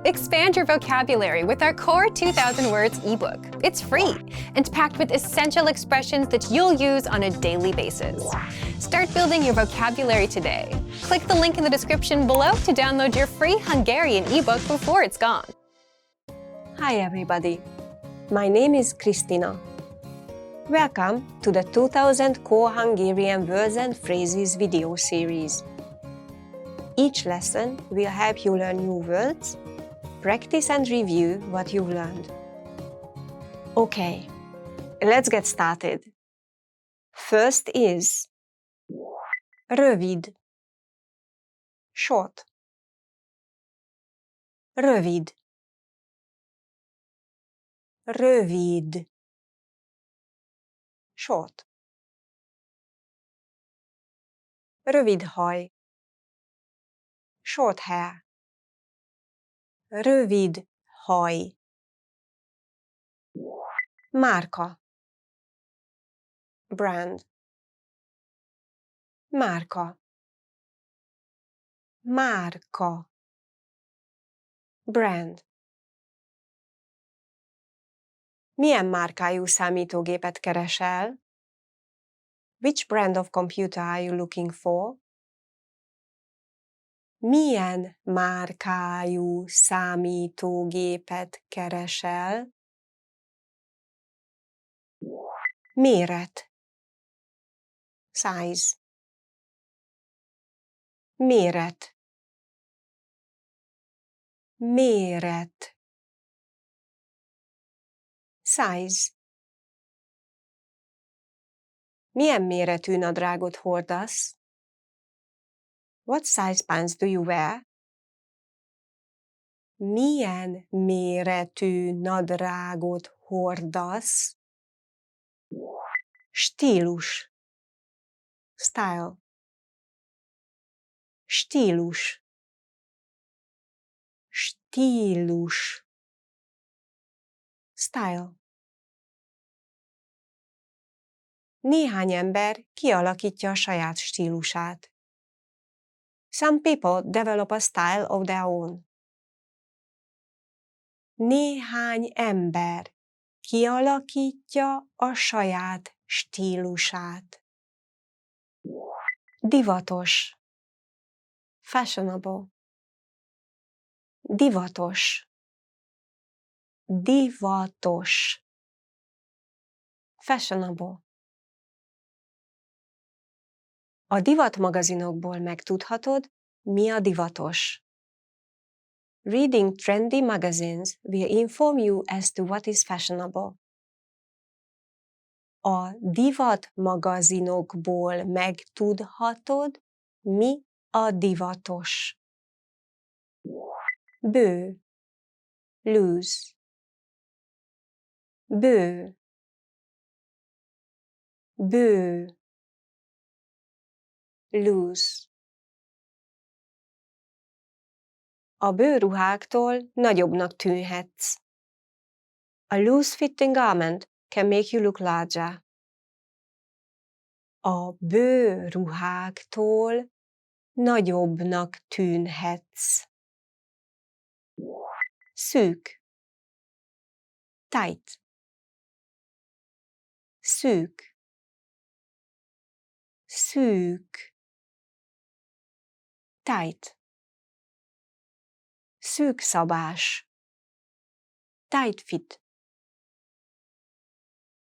Expand your vocabulary with our Core 2000 Words ebook. It's free and packed with essential expressions that you'll use on a daily basis. Start building your vocabulary today. Click the link in the description below to download your free Hungarian ebook before it's gone. Hi everybody, my name is Kristina. Welcome to the 2000 Core Hungarian Words and Phrases video series. Each lesson will help you learn new words, practice and review what you've learned. Okay, let's get started. First is rövid, short. Rövid, rövid, short. Rövid haj, short hair. Rövid haj. Márka, brand. Márka, márka, brand. Milyen márkájú számítógépet keresel? Which brand of computer are you looking for? Milyen márkájú számítógépet keresel? Méret, size. Méret, méret. Size. Milyen méretű nadrágot hordasz? What size pants do you wear? Milyen méretű nadrágot hordasz? Stílus, style. Stílus, stílus, style. Néhány ember kialakítja a saját stílusát. Some people develop a style of their own. Néhány ember kialakítja a saját stílusát. Divatos, fashionable. Divatos, divatos, fashionable. A divatmagazinokból megtudhatod, mi a divatos. Reading trendy magazines will inform you as to what is fashionable. A divatmagazinokból megtudhatod, mi a divatos. Bő, loose. Bő, bő, loose. A bőruháktól nagyobbnak tűnhetsz. A loose-fitting garment can make you look larger. A bőruháktól nagyobbnak tűnhetsz. Szűk, tight. Szűk, szűk, tight. Szűkszabás, tight fit.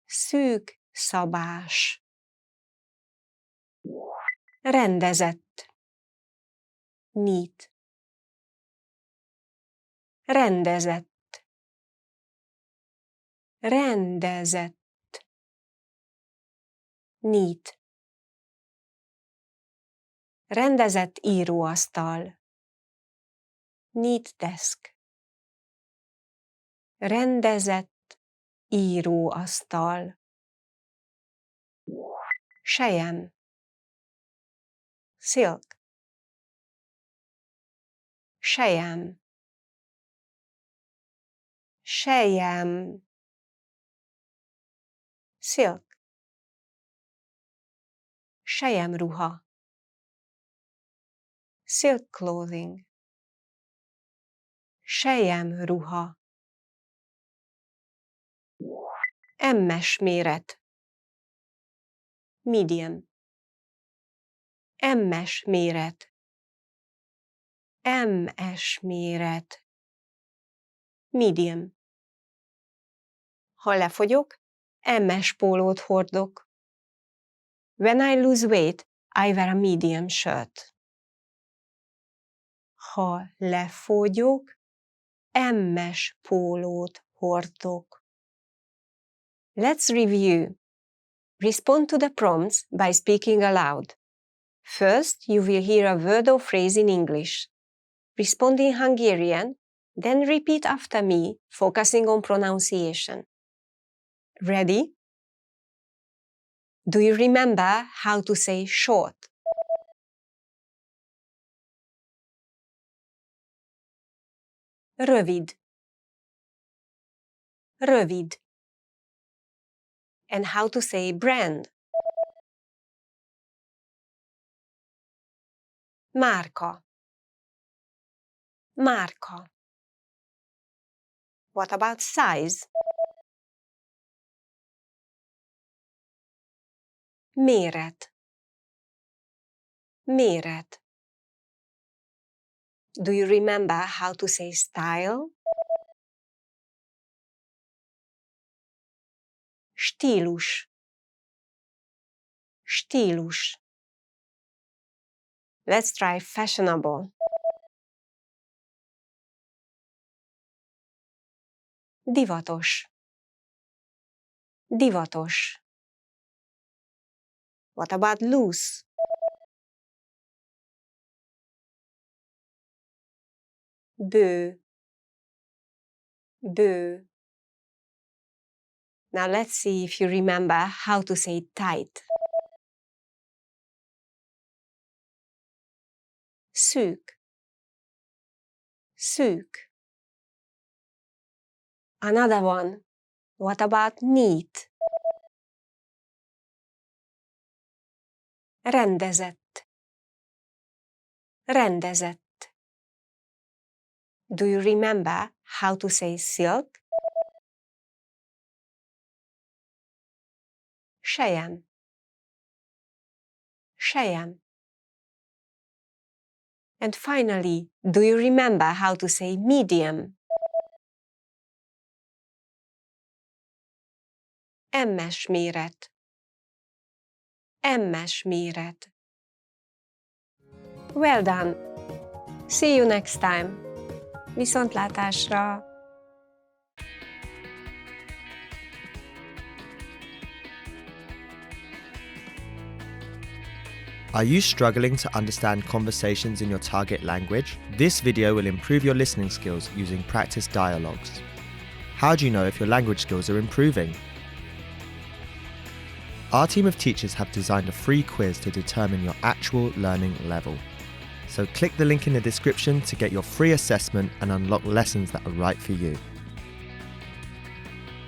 Szűkszabás. Rendezett, neat. Rendezett, rendezett, neat. Rendezett íróasztal, neat desk. Rendezett íróasztal. Selyem, silk. Selyem, selyem, silk. Selyemruha, silk clothing. Selyemruha. M-es méret. Medium. M-es méret. M-es méret. Medium. Ha lefogyok, M-es pólót hordok. When I lose weight, I wear a medium shirt. Ha lefogyok, M-es pólót hordok. Let's review. Respond to the prompts by speaking aloud. First, you will hear a word or phrase in English. Respond in Hungarian, then repeat after me, focusing on pronunciation. Ready? Do you remember how to say short? Rövid. Rövid. And how to say brand? Márka. Márka. What about size? Méret. Méret. Do you remember how to say style? Stílus. Stílus. Let's try fashionable. Divatos. Divatos. What about loose? Bő. Bő. Now let's see if you remember how to say tight. Szűk. Szűk. Another one. What about neat? Rendezett. Rendezett. Do you remember how to say silk? Selyem. Selyem. And finally, do you remember how to say medium? M-es méret. M-es méret. Well done! See you next time! Viszontlátásra! Are you struggling to understand conversations in your target language? This video will improve your listening skills using practice dialogues. How do you know if your language skills are improving? Our team of teachers have designed a free quiz to determine your actual learning level. So click the link in the description to get your free assessment and unlock lessons that are right for you.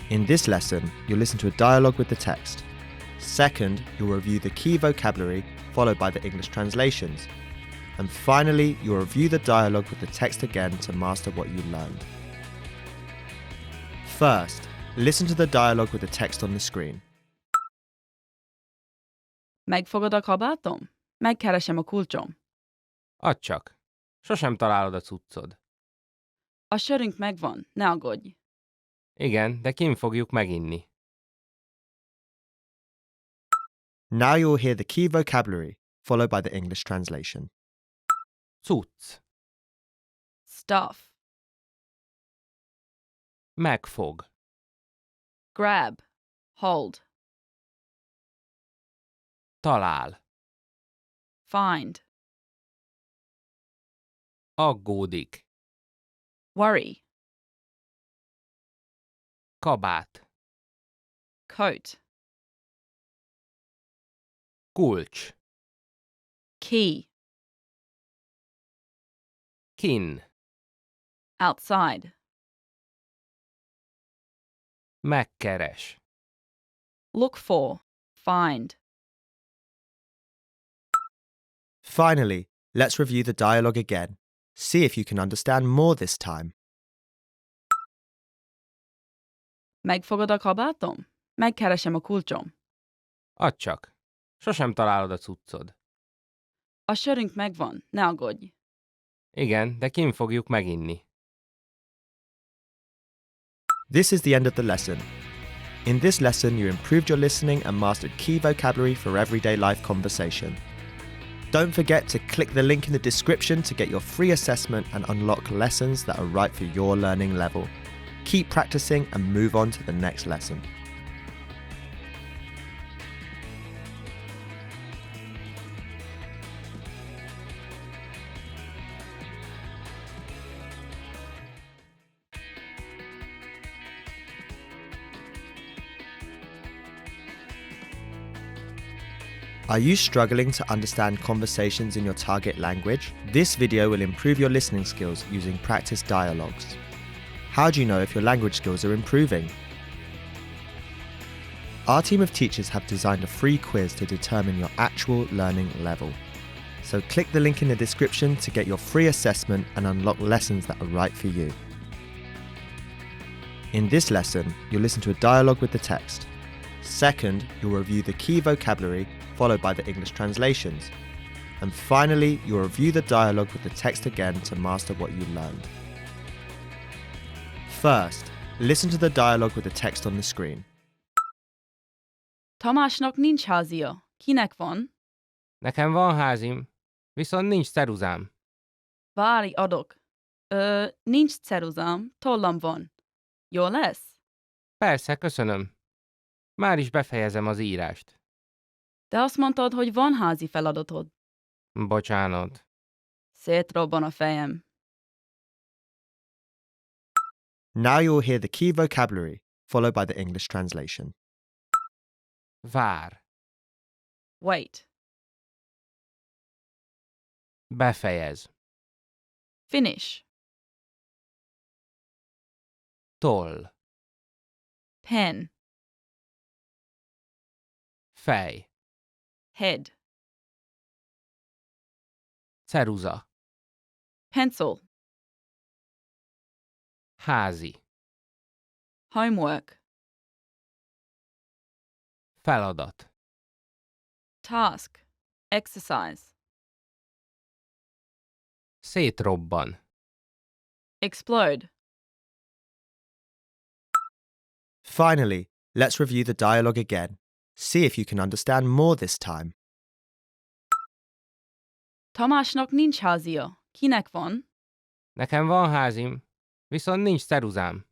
In this lesson, you'll listen to a dialogue with the text. Second, you'll review the key vocabulary followed by the English translations. And finally, you'll review the dialogue with the text again to master what you learned. First, listen to the dialogue with the text on the screen. Megfogod a kabátom? Megkeresem a kulcsom. Add csak. Sosem találod a cuccod. A sörünk megvan, ne aggódj. Igen, de kint fogjuk meginni. Now you'll hear the key vocabulary, followed by the English translation. Cucc. Stuff. Megfog. Grab. Hold. Talál. Find. Aggódik. Worry. Kabát. Coat. Kulcs. Key. Kin. Outside. Megkeres. Look for. Find. Finally, let's review the dialogue again. See if you can understand more this time. Megfogod a kabátom? Megkeresem a kulcsom. Add csak. Sosem találod a cuccod. A sörünk megvan, ne aggódj. Igen, de kint fogjuk meginni. This is the end of the lesson. In this lesson, you improved your listening and mastered key vocabulary for everyday life conversation. Don't forget to click the link in the description to get your free assessment and unlock lessons that are right for your learning level. Keep practicing and move on to the next lesson. Are you struggling to understand conversations in your target language? This video will improve your listening skills using practice dialogues. How do you know if your language skills are improving? Our team of teachers have designed a free quiz to determine your actual learning level. So click the link in the description to get your free assessment and unlock lessons that are right for you. In this lesson, you'll listen to a dialogue with the text. Second, you'll review the key vocabulary, followed by the English translations. And finally, you'll review the dialogue with the text again to master what you learned. First, listen to the dialogue with the text on the screen. Tamásnak nincs házia. Kinek van? Nekem van házim, viszont nincs ceruzám. Várj, adok. Nincs ceruzám, tollam van. Jó lesz? Persze, köszönöm. Már is befejezem az írást. De azt mondtad, hogy van házi feladatod. Bocsánat. Szétrobban a fejem. Now you'll hear the key vocabulary, followed by the English translation. Vár. Wait. Befejez. Finish. Toll. Pen. Fej. Head. Ceruza. Pencil. Házi. Homework. Feladat. Task. Exercise. Szétrobban. Explode. Finally, let's review the dialogue again. See if you can understand more this time. Tamásnak nincs házia. Kinek van? Nekem van házim, viszont nincs ceruzám.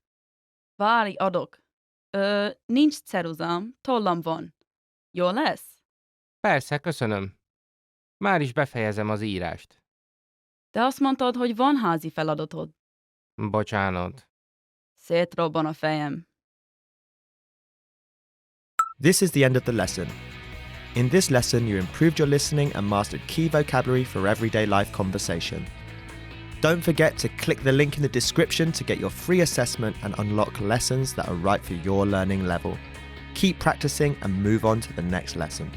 Várj, adok. Nincs ceruzám, tollam van. Jó lesz? Persze, köszönöm. Már is befejezem az írást. De azt mondtad, hogy van házi feladatod. Bocsánat. Szétrobban a fejem. This is the end of the lesson. In this lesson, you improved your listening and mastered key vocabulary for everyday life conversation. Don't forget to click the link in the description to get your free assessment and unlock lessons that are right for your learning level. Keep practicing and move on to the next lesson.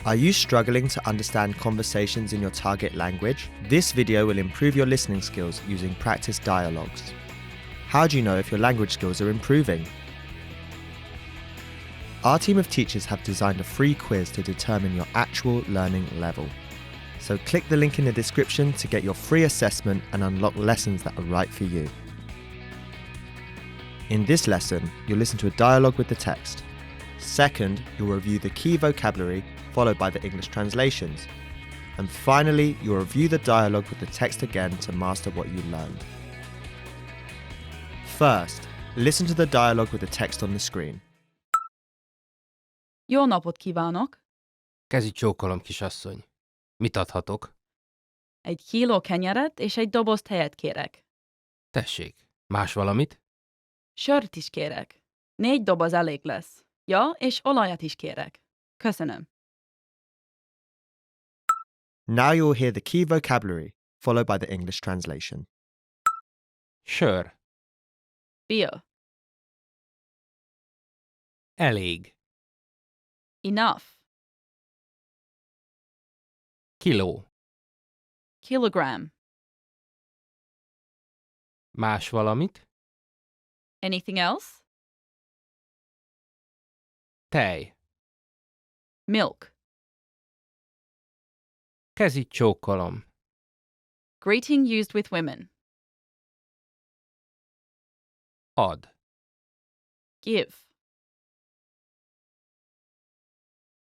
Are you struggling to understand conversations in your target language? This video will improve your listening skills using practice dialogues. How do you know if your language skills are improving? Our team of teachers have designed a free quiz to determine your actual learning level. So click the link in the description to get your free assessment and unlock lessons that are right for you. In this lesson, you'll listen to a dialogue with the text. Second, you'll review the key vocabulary, followed by the English translations. And finally, you'll review the dialogue with the text again to master what you learned. First, listen to the dialogue with the text on the screen. Jó napot kívánok! Kezi csókolom, kisasszony. Mit adhatok? Egy kiló kenyeret és egy doboz tejet kérek. Tessék, más valamit? Sört is kérek. 4 doboz elég lesz. Ja, és olajat is kérek. Köszönöm. Now you'll hear the key vocabulary, followed by the English translation. Sör. Beer. Elég. Enough. Kiló. Kilogram. Más valamit? Anything else? Tej. Milk. Kezi csókolom. Greeting used with women. Ad. Give.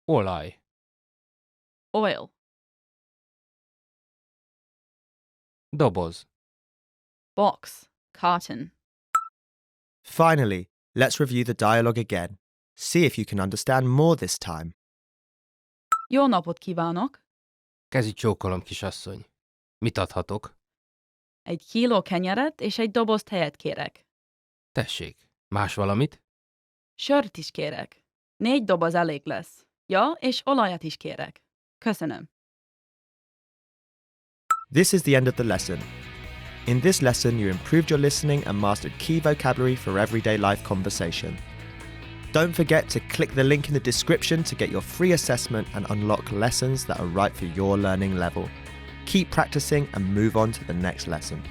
Olaj. Oil. Doboz. Box. Carton. Finally, let's review the dialogue again. See if you can understand more this time. Jó napot kívánok! Kezi csókolom, kisasszony. Mit adhatok? 1 kiló kenyeret és egy doboz tejet kérek. Tessék. Más valamit? Sört is kérek. 4 doboz elég lesz. Ja, és olajat is kérek. Köszönöm. This is the end of the lesson. In this lesson, you improved your listening and mastered key vocabulary for everyday life conversation. Don't forget to click the link in the description to get your free assessment and unlock lessons that are right for your learning level. Keep practicing and move on to the next lesson.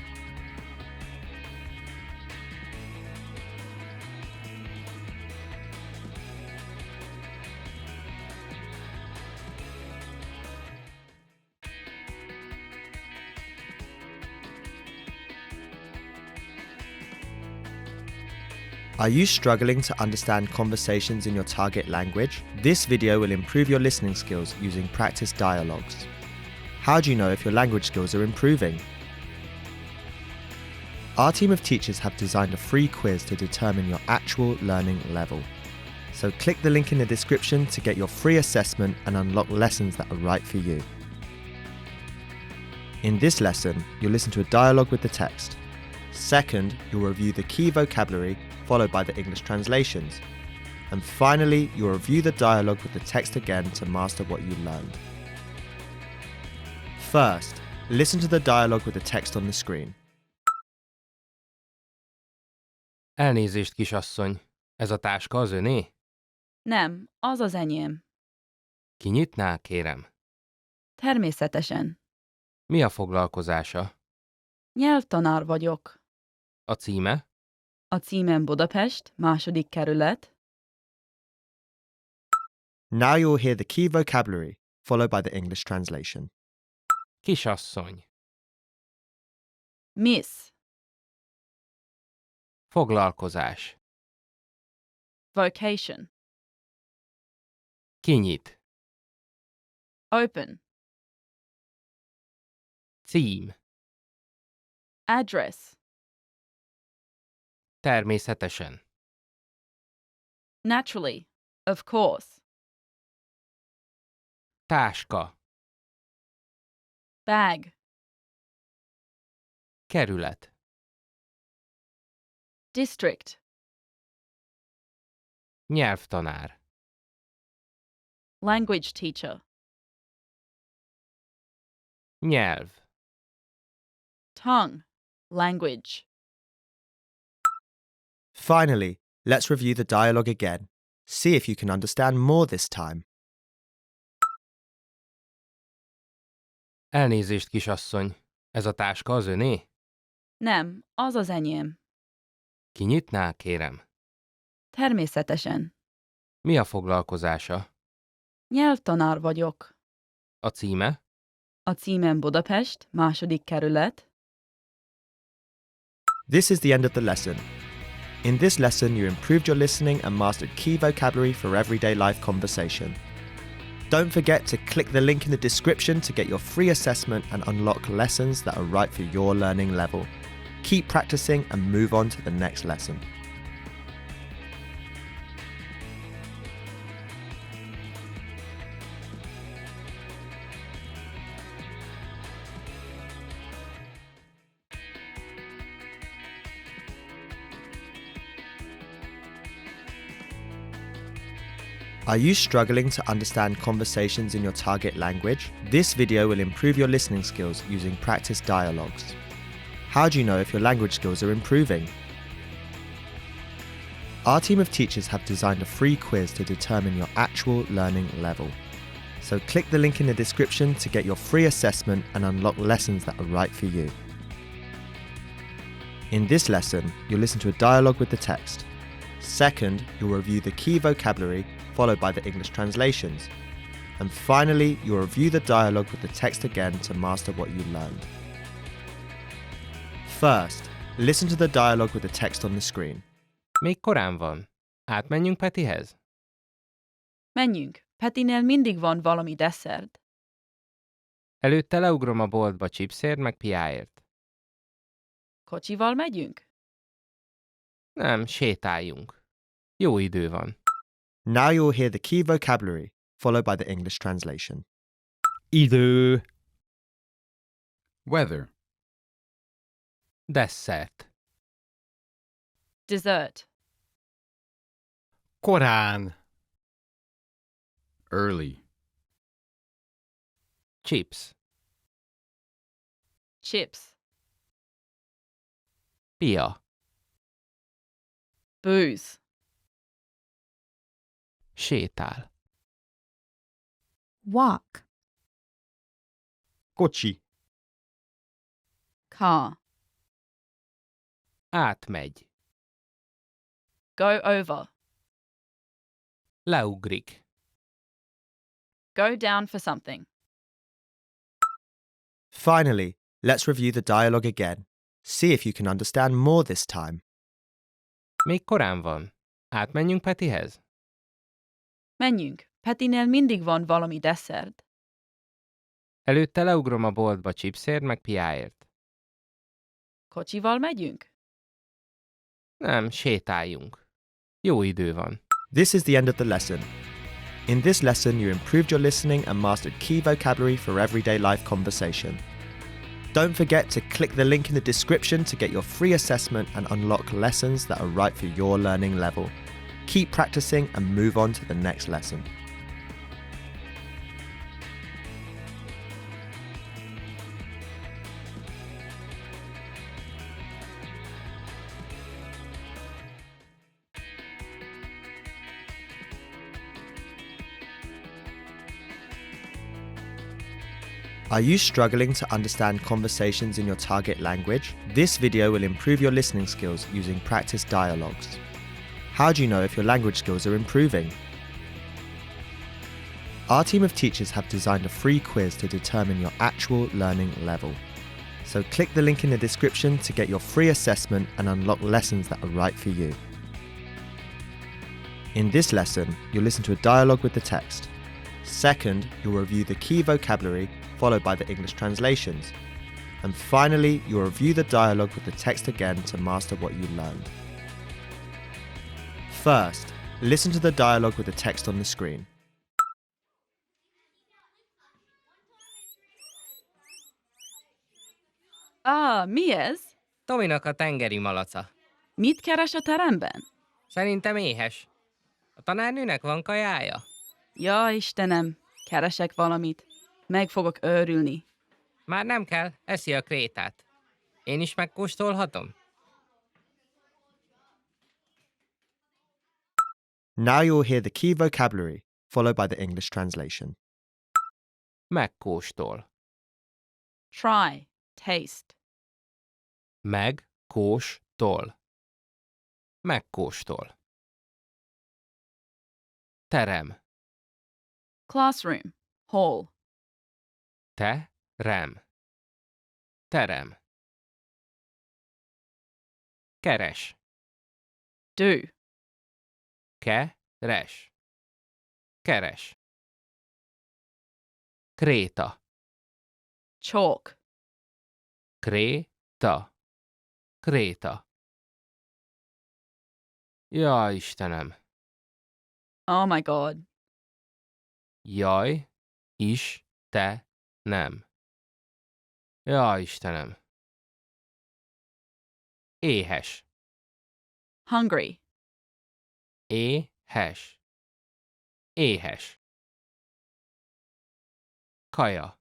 Are you struggling to understand conversations in your target language? This video will improve your listening skills using practice dialogues. How do you know if your language skills are improving? Our team of teachers have designed a free quiz to determine your actual learning level. So click the link in the description to get your free assessment and unlock lessons that are right for you. In this lesson, you'll listen to a dialogue with the text. Second, you'll review the key vocabulary followed by the English translations. And finally, you'll review the dialogue with the text again to master what you learned. First, listen to the dialogue with the text on the screen. Elnézést, kisasszony. Ez a táska az öné? Nem, az az enyém. Kinyitná, kérem? Természetesen. Mi a foglalkozása? Nyelvtanár vagyok. A címe? A címem Budapest, 2. kerület. Now you'll hear the key vocabulary, followed by the English translation. Kisasszony. Miss. Foglalkozás. Vocation. Kinyit. Open. Cím. Address. Természetesen. Naturally. Of course. Táska. Bag. Kerület. District. Nyelvtanár. Language teacher. Nyelv. Tongue. Language. Finally, let's review the dialogue again. See if you can understand more this time. Elnézést, kisasszony. Ez a táska az öné? Nem, az az enyém. Kinyitná, kérem? Természetesen. Mi a foglalkozása? Nyelvtanár vagyok. A címe? A címem Budapest, 2. kerület. This is the end of the lesson. In this lesson, you improved your listening and mastered key vocabulary for everyday life conversation. Don't forget to click the link in the description to get your free assessment and unlock lessons that are right for your learning level. Keep practicing and move on to the next lesson. Are you struggling to understand conversations in your target language? This video will improve your listening skills using practice dialogues. How do you know if your language skills are improving? Our team of teachers have designed a free quiz to determine your actual learning level. So click the link in the description to get your free assessment and unlock lessons that are right for you. In this lesson, you'll listen to a dialogue with the text. Second, you'll review the key vocabulary, followed by the English translations. And finally, you'll review the dialogue with the text again to master what you learned. First, listen to the dialogue with the text on the screen. Még korán van. Átmenjünk Petihez? Menjünk. Petinél mindig van valami desszert. Előtte leugrom a boltba chipsért meg piáért. Kocsival megyünk? Nem, sétáljunk. Jó idő van. Now you'll hear the key vocabulary, followed by the English translation. Idő. Weather. Desszert. Dessert. Korán. Early. Chips. Chips. Pia. Booze. Sétál. Walk. Kocsi. Car. Átmegy. Go over. Leugrik. Go down for something. Finally, let's review the dialogue again. See if you can understand more this time. Még korán van. Átmenjünk Petihez? Menjünk. Petinél mindig van valami desszert. Előtte leugrom a boltba chipsért meg piáért. Kocsival megyünk? Nem, sétáljunk. Jó idő van. This is the end of the lesson. In this lesson, you improved your listening and mastered key vocabulary for everyday life conversation. Don't forget to click the link in the description to get your free assessment and unlock lessons that are right for your learning level. Keep practicing and move on to the next lesson. Are you struggling to understand conversations in your target language? This video will improve your listening skills using practice dialogues. How do you know if your language skills are improving? Our team of teachers have designed a free quiz to determine your actual learning level. So click the link in the description to get your free assessment and unlock lessons that are right for you. In this lesson, you'll listen to a dialogue with the text. Second, you'll review the key vocabulary, followed by the English translations. And finally, you'll review the dialogue with the text again to master what you learned. First, listen to the dialogue with the text on the screen. Mi ez? Tominak a tengeri malaca. Mit keres a teremben? Szerintem éhes. A tanárnőnek van kajája? Ja, Istenem, keresek valamit. Meg fogok őrülni. Már nem kell, eszi a krétát. Én is megkóstolhatom? Now you'll hear the key vocabulary, followed by the English translation. Megkóstol. Try. Taste. Megkóstol. Megkóstol. Terem. Classroom. Hall. Terem. Terem. Keres. Do. Keres. Keres. Kréta. Chalk. Kréta. Kréta. Jaj, Istenem. Oh my God. Jaj, Istenem. Jaj, Istenem. Éhes. Hungry. Éhes. Éhes. Kaja.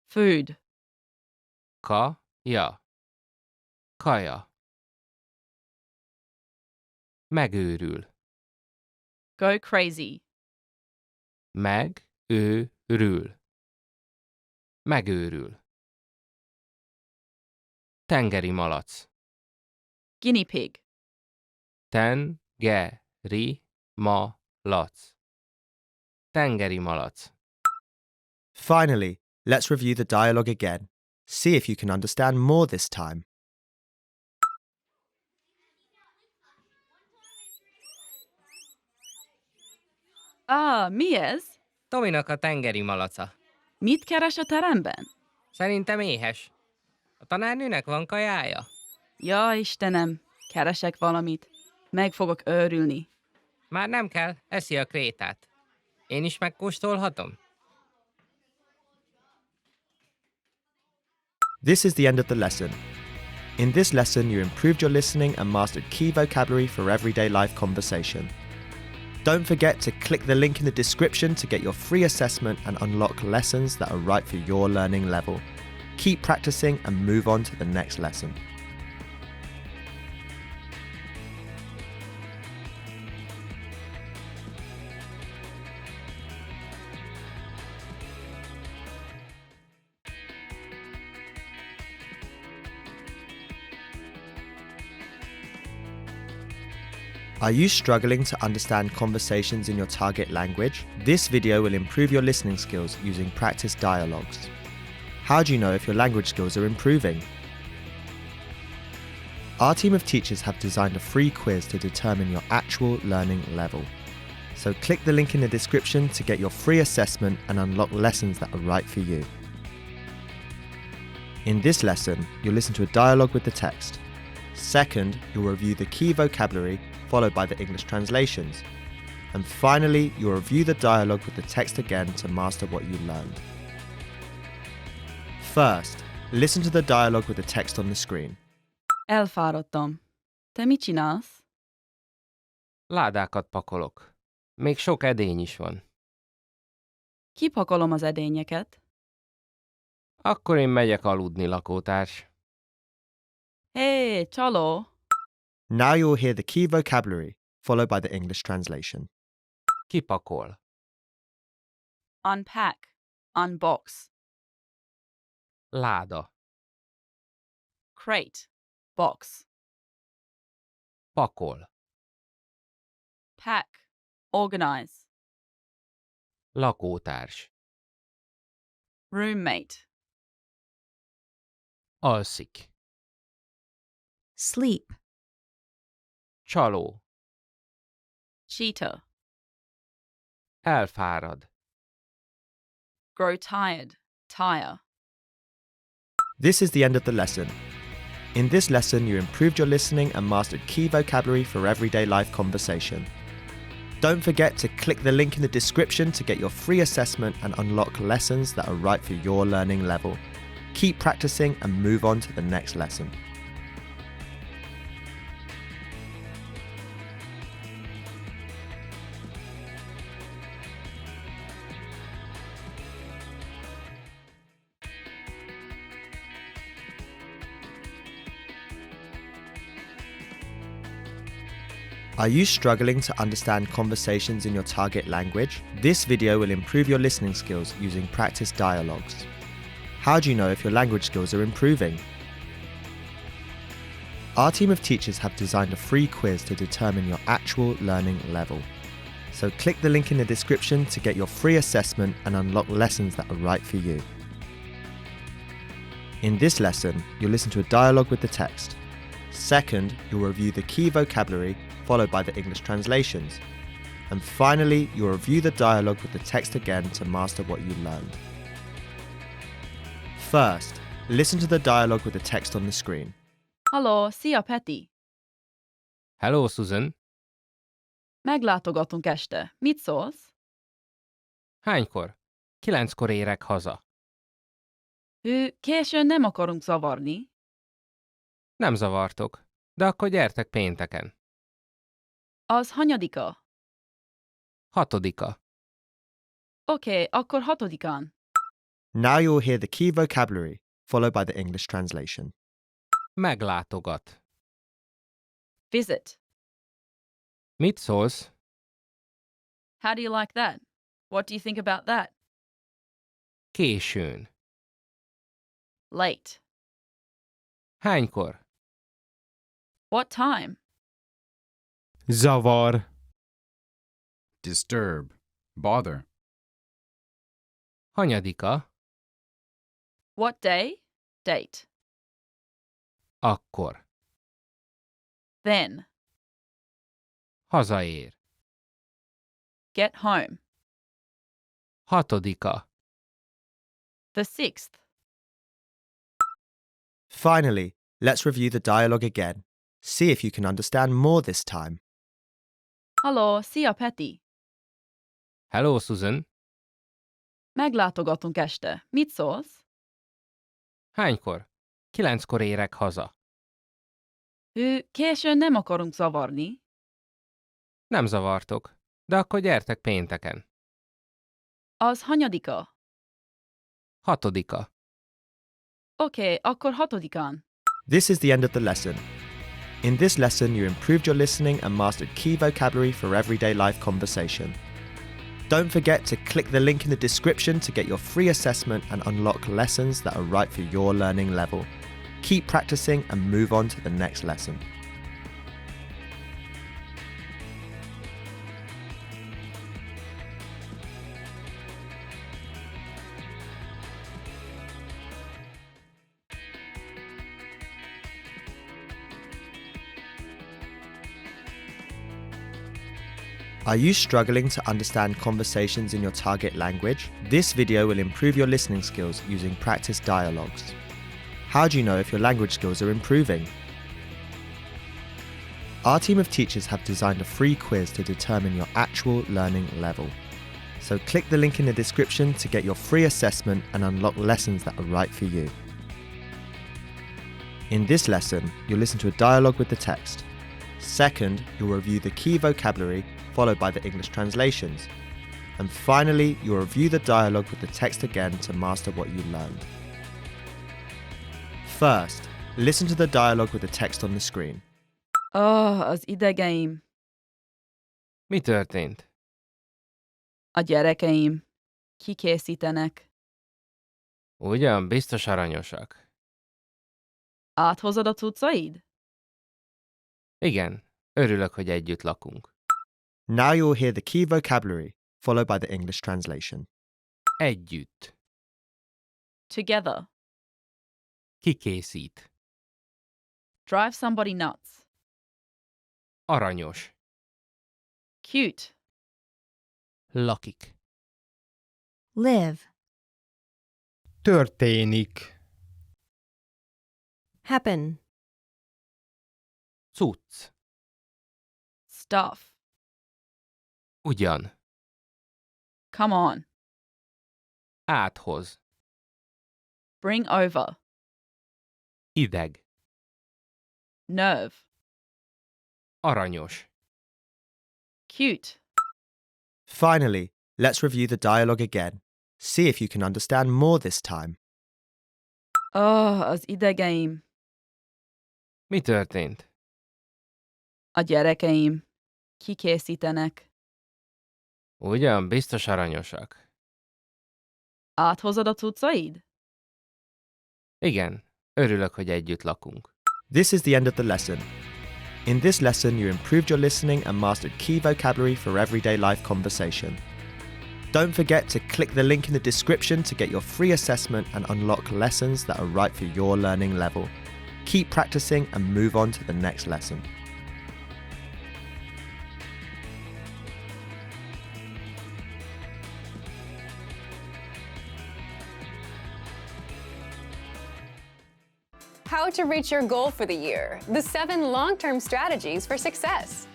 Food. Kaja. Kaja. Megőrül. Go crazy. Megőrül. Megőrül. Tengeri malac. Guinea pig. Tengeri malac. Tengeri malac. Finally, let's review the dialogue again. See if you can understand more this time. Mi ez? Tominak a tengeri malaca. Mit keres a teremben? Szerintem éhes. A tanárnőnek van kajája? Ja, Istenem, keresek valamit. Meg fogok őrülni. Már nem kell, eszi a krétát. Én is megkóstolhatom? This is the end of the lesson. In this lesson, you improved your listening and mastered key vocabulary for everyday life conversation. Don't forget to click the link in the description to get your free assessment and unlock lessons that are right for your learning level. Keep practicing and move on to the next lesson. Are you struggling to understand conversations in your target language? This video will improve your listening skills using practice dialogues. How do you know if your language skills are improving? Our team of teachers have designed a free quiz to determine your actual learning level. So click the link in the description to get your free assessment and unlock lessons that are right for you. In this lesson, you'll listen to a dialogue with the text. Second, you'll review the key vocabulary followed by the English translations. And finally, you'll review the dialogue with the text again to master what you learned. First, listen to the dialogue with the text on the screen. Elfáradtam. Te mit csinálsz? Ládákat pakolok. Még sok edény is van. Kipakolom az edényeket. Akkor én megyek aludni, lakótárs. Hé, csaló! Now you'll hear the key vocabulary, followed by the English translation. Kipakol. Unpack. Unbox. Láda. Crate. Box. Pakol. Pack. Organize. Lakótárs. Roommate. Alszik. Sleep. Csaló. Cheetah. Elfárad. Grow tired. Tire. This is the end of the lesson. In this lesson, you improved your listening and mastered key vocabulary for everyday life conversation. Don't forget to click the link in the description to get your free assessment and unlock lessons that are right for your learning level. Keep practicing and move on to the next lesson. Are you struggling to understand conversations in your target language? This video will improve your listening skills using practice dialogues. How do you know if your language skills are improving? Our team of teachers have designed a free quiz to determine your actual learning level. So click the link in the description to get your free assessment and unlock lessons that are right for you. In this lesson, you'll listen to a dialogue with the text. Second, you'll review the key vocabulary followed by the English translations. And finally, you'll review the dialogue with the text again to master what you learned. First, listen to the dialogue with the text on the screen. Halló, szia, Peti! Hello, Susan. Meglátogatunk este. Mit szólsz? Hánykor? 9-kor érek haza. Későn nem akarunk zavarni. Nem zavartok, de akkor gyertek pénteken. Az hanyadika? 6-a. Oké, akkor 6-án. Now you'll hear the key vocabulary followed by the English translation. Meglátogat. Visit. Mit szólsz? How do you like that? What do you think about that? Későn. Late. Hánykor? What time? Zavar. Disturb. Bother. Hanyadika? What day? Date. Akkor. Then. Hazaér. Get home. Hatodika. The 6th. Finally, let's review the dialogue again. See if you can understand more this time. Halló, szia Peti! Hello, Susan. Meglátogatunk este. Mit szólsz? Hánykor? 9-kor érek haza. Későn nem akarunk zavarni. Nem zavartok, de akkor gyertek pénteken. Az hanyadika? 6. Oké, akkor 6-án. This is the end of the lesson. In this lesson, you improved your listening and mastered key vocabulary for everyday life conversation. Don't forget to click the link in the description to get your free assessment and unlock lessons that are right for your learning level. Keep practicing and move on to the next lesson. Are you struggling to understand conversations in your target language? This video will improve your listening skills using practice dialogues. How do you know if your language skills are improving? Our team of teachers have designed a free quiz to determine your actual learning level. So click the link in the description to get your free assessment and unlock lessons that are right for you. In this lesson, you'll listen to a dialogue with the text. Second, you'll review the key vocabulary followed by the English translations. And finally, you'll review the dialogue with the text again to master what you learned. First, listen to the dialogue with the text on the screen. Az idegeim. Mi történt? A gyerekeim. Kikészítenek. Ugyan, biztos aranyosak. Áthozod a cuccaid? Igen, örülök, hogy együtt lakunk. Now you'll hear the key vocabulary, followed by the English translation. Együtt. Together. Kikészít. Drive somebody nuts. Aranyos. Cute. Lakik. Live. Történik. Happen. Cucc. Stuff. Ugyan. Come on. Áthoz. Bring over. Ideg. Nerve. Aranyos. Cute. Finally, let's review the dialogue again. See if you can understand more this time. Az idegeim. Mi történt? A gyerekeim. Kikészítenek. Ugyan, biztos aranyosak. Áthozod a cuccaid? Igen, örülök, hogy együtt lakunk. This is the end of the lesson. In this lesson, you improved your listening and mastered key vocabulary for everyday life conversation. Don't forget to click the link in the description to get your free assessment and unlock lessons that are right for your learning level. Keep practicing and move on to the next lesson. How to reach your goal for the year. The 7 long-term strategies for success.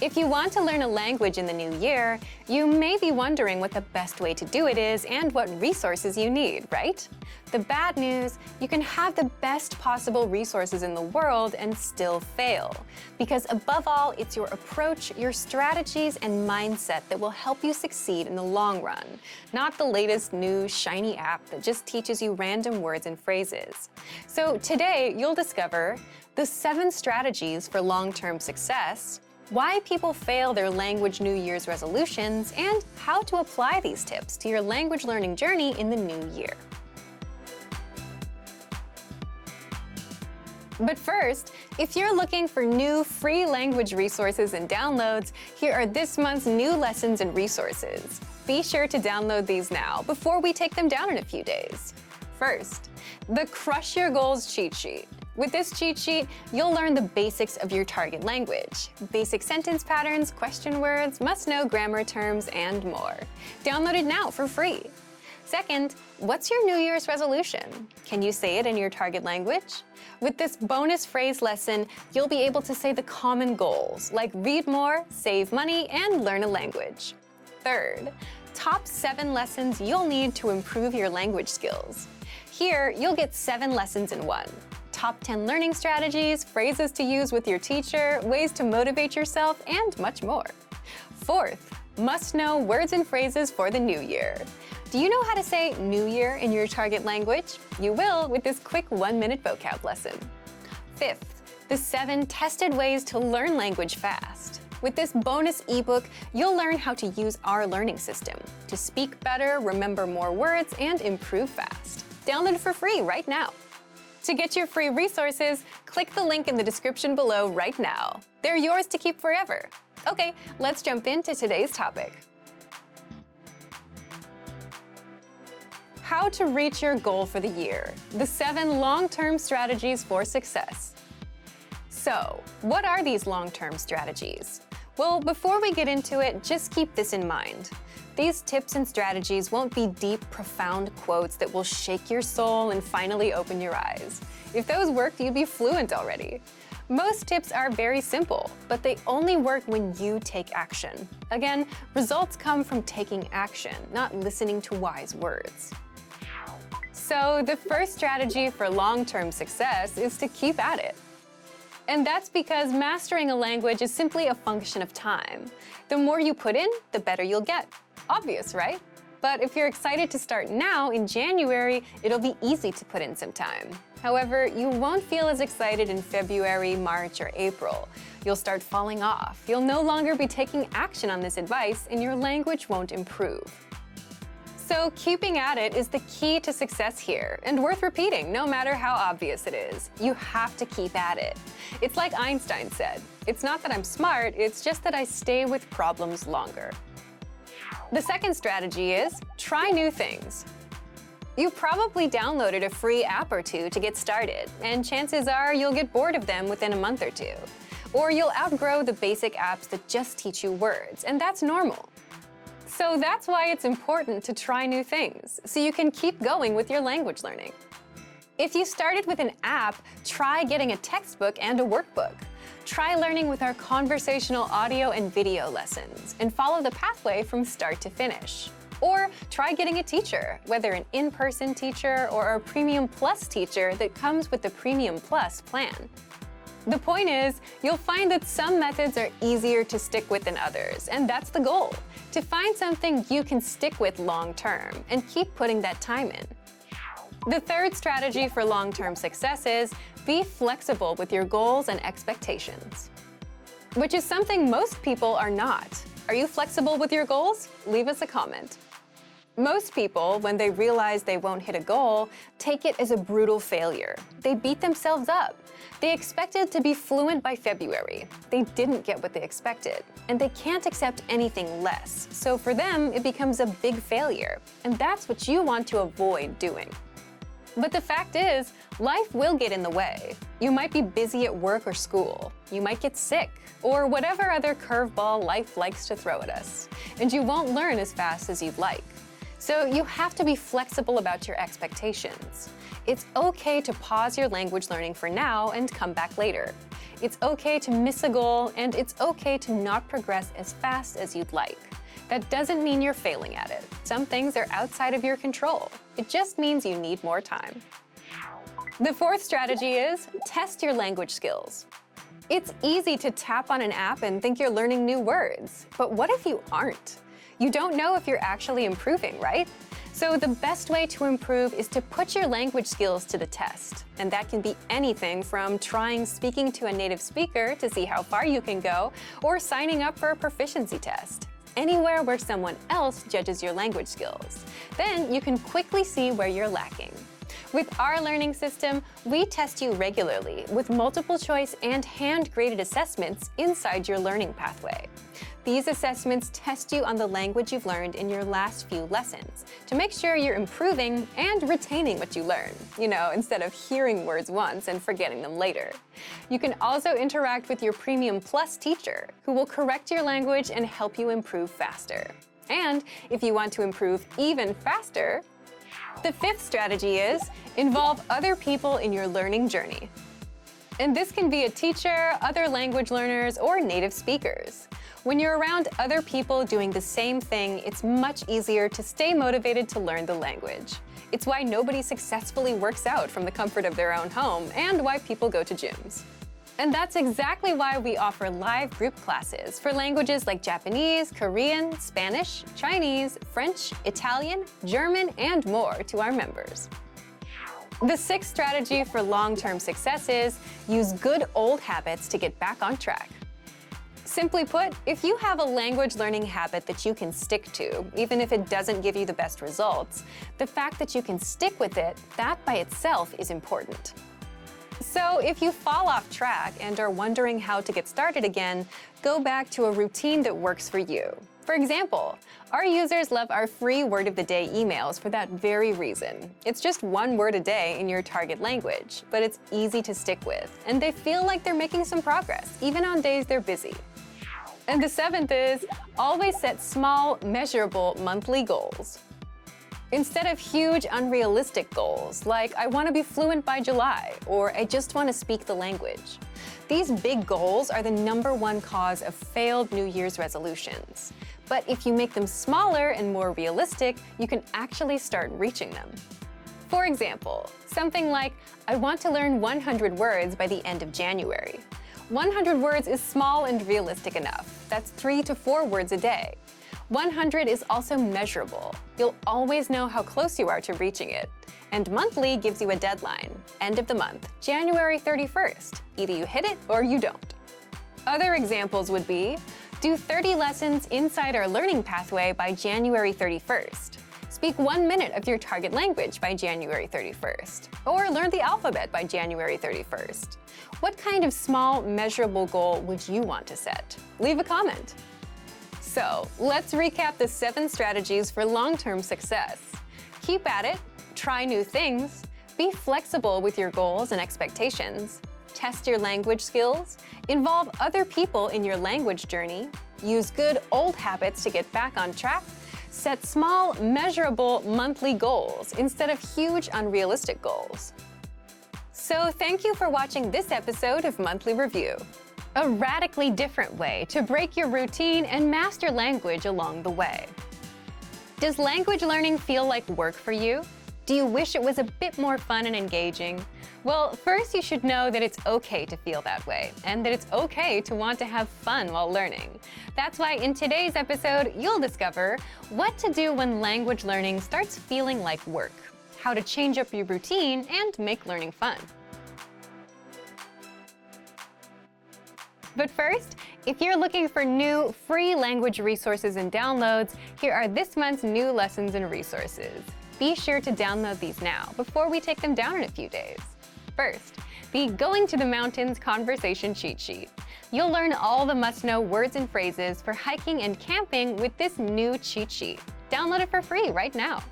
If you want to learn a language in the new year, you may be wondering what the best way to do it is and what resources you need, right? The bad news, you can have the best possible resources in the world and still fail. Because above all, it's your approach, your strategies, and mindset that will help you succeed in the long run, not the latest new shiny app that just teaches you random words and phrases. So today, you'll discover the 7 strategies for long-term success, why people fail their language New Year's resolutions, and how to apply these tips to your language learning journey in the new year. But first, if you're looking for new free language resources and downloads, here are this month's new lessons and resources. Be sure to download these now before we take them down in a few days. First, the Crush Your Goals cheat sheet. With this cheat sheet, you'll learn the basics of your target language. Basic sentence patterns, question words, must-know grammar terms, and more. Download it now for free. Second, what's your New Year's resolution? Can you say it in your target language? With this bonus phrase lesson, you'll be able to say the common goals, like read more, save money, and learn a language. Third, top 7 lessons you'll need to improve your language skills. Here, you'll get 7 lessons in one. Top 10 learning strategies, phrases to use with your teacher, ways to motivate yourself, and much more. Fourth, must-know words and phrases for the new year. Do you know how to say New Year in your target language? You will with this quick 1-minute vocab lesson. Fifth, the 7 tested ways to learn language fast. With this bonus ebook, you'll learn how to use our learning system to speak better, remember more words, and improve fast. Download it for free right now. To get your free resources, click the link in the description below right now. They're yours to keep forever. Okay, let's jump into today's topic. How to reach your goal for the year. The 7 long-term strategies for success. So, what are these long-term strategies? Well, before we get into it, just keep this in mind. These tips and strategies won't be deep, profound quotes that will shake your soul and finally open your eyes. If those worked, you'd be fluent already. Most tips are very simple, but they only work when you take action. Again, results come from taking action, not listening to wise words. So the first strategy for long-term success is to keep at it. And that's because mastering a language is simply a function of time. The more you put in, the better you'll get. Obvious, right? But if you're excited to start now, in January, it'll be easy to put in some time. However, you won't feel as excited in February, March, or April. You'll start falling off. You'll no longer be taking action on this advice, and your language won't improve. So keeping at it is the key to success here, and worth repeating no matter how obvious it is. You have to keep at it. It's like Einstein said, "It's not that I'm smart, it's just that I stay with problems longer." The second strategy is try new things. You probably downloaded a free app or two to get started, and chances are you'll get bored of them within a month or two. Or you'll outgrow the basic apps that just teach you words, and that's normal. So that's why it's important to try new things, so you can keep going with your language learning. If you started with an app, try getting a textbook and a workbook. Try learning with our conversational audio and video lessons, and follow the pathway from start to finish. Or try getting a teacher, whether an in-person teacher or a Premium Plus teacher that comes with the Premium Plus plan. The point is, you'll find that some methods are easier to stick with than others, and that's the goal, to find something you can stick with long-term and keep putting that time in. The third strategy for long-term success is be flexible with your goals and expectations, which is something most people are not. Are you flexible with your goals? Leave us a comment. Most people, when they realize they won't hit a goal, take it as a brutal failure. They beat themselves up. They expected to be fluent by February. They didn't get what they expected, and they can't accept anything less. So for them, it becomes a big failure, and that's what you want to avoid doing. But the fact is, life will get in the way. You might be busy at work or school. You might get sick, or whatever other curveball life likes to throw at us, and you won't learn as fast as you'd like. So you have to be flexible about your expectations. It's okay to pause your language learning for now and come back later. It's okay to miss a goal, and it's okay to not progress as fast as you'd like. That doesn't mean you're failing at it. Some things are outside of your control. It just means you need more time. The fourth strategy is test your language skills. It's easy to tap on an app and think you're learning new words, but what if you aren't? You don't know if you're actually improving, right? So the best way to improve is to put your language skills to the test. And that can be anything from trying speaking to a native speaker to see how far you can go, or signing up for a proficiency test. Anywhere where someone else judges your language skills. Then you can quickly see where you're lacking. With our learning system, we test you regularly with multiple choice and hand-graded assessments inside your learning pathway. These assessments test you on the language you've learned in your last few lessons to make sure you're improving and retaining what you learn, instead of hearing words once and forgetting them later. You can also interact with your Premium Plus teacher, who will correct your language and help you improve faster. And if you want to improve even faster, the fifth strategy is involve other people in your learning journey. And this can be a teacher, other language learners, or native speakers. When you're around other people doing the same thing, it's much easier to stay motivated to learn the language. It's why nobody successfully works out from the comfort of their own home and why people go to gyms. And that's exactly why we offer live group classes for languages like Japanese, Korean, Spanish, Chinese, French, Italian, German, and more to our members. The sixth strategy for long-term success is use good old habits to get back on track. Simply put, if you have a language learning habit that you can stick to, even if it doesn't give you the best results, the fact that you can stick with it, that by itself is important. So if you fall off track and are wondering how to get started again, go back to a routine that works for you. For example, our users love our free Word of the Day emails for that very reason. It's just one word a day in your target language, but it's easy to stick with, and they feel like they're making some progress, even on days they're busy. And the seventh is always set small, measurable monthly goals. Instead of huge, unrealistic goals, like I want to be fluent by July, or I just want to speak the language. These big goals are the #1 cause of failed New Year's resolutions. But if you make them smaller and more realistic, you can actually start reaching them. For example, something like, I want to learn 100 words by the end of January. 100 words is small and realistic enough. That's 3 to 4 words a day. 100 is also measurable. You'll always know how close you are to reaching it. And monthly gives you a deadline, end of the month, January 31st. Either you hit it or you don't. Other examples would be, do 30 lessons inside our learning pathway by January 31st. Speak 1 minute of your target language by January 31st. Or learn the alphabet by January 31st. What kind of small, measurable goal would you want to set? Leave a comment. So, let's recap the 7 strategies for long-term success. Keep at it, try new things, be flexible with your goals and expectations, test your language skills, involve other people in your language journey, use good old habits to get back on track, set small, measurable monthly goals instead of huge, unrealistic goals. So thank you for watching this episode of Monthly Review. A radically different way to break your routine and master language along the way. Does language learning feel like work for you? Do you wish it was a bit more fun and engaging? Well, first you should know that it's okay to feel that way, and that it's okay to want to have fun while learning. That's why in today's episode, you'll discover what to do when language learning starts feeling like work, how to change up your routine and make learning fun. But first, if you're looking for new, free language resources and downloads, here are this month's new lessons and resources. Be sure to download these now before we take them down in a few days. First, the Going to the Mountains Conversation Cheat Sheet. You'll learn all the must-know words and phrases for hiking and camping with this new cheat sheet. Download it for free right now.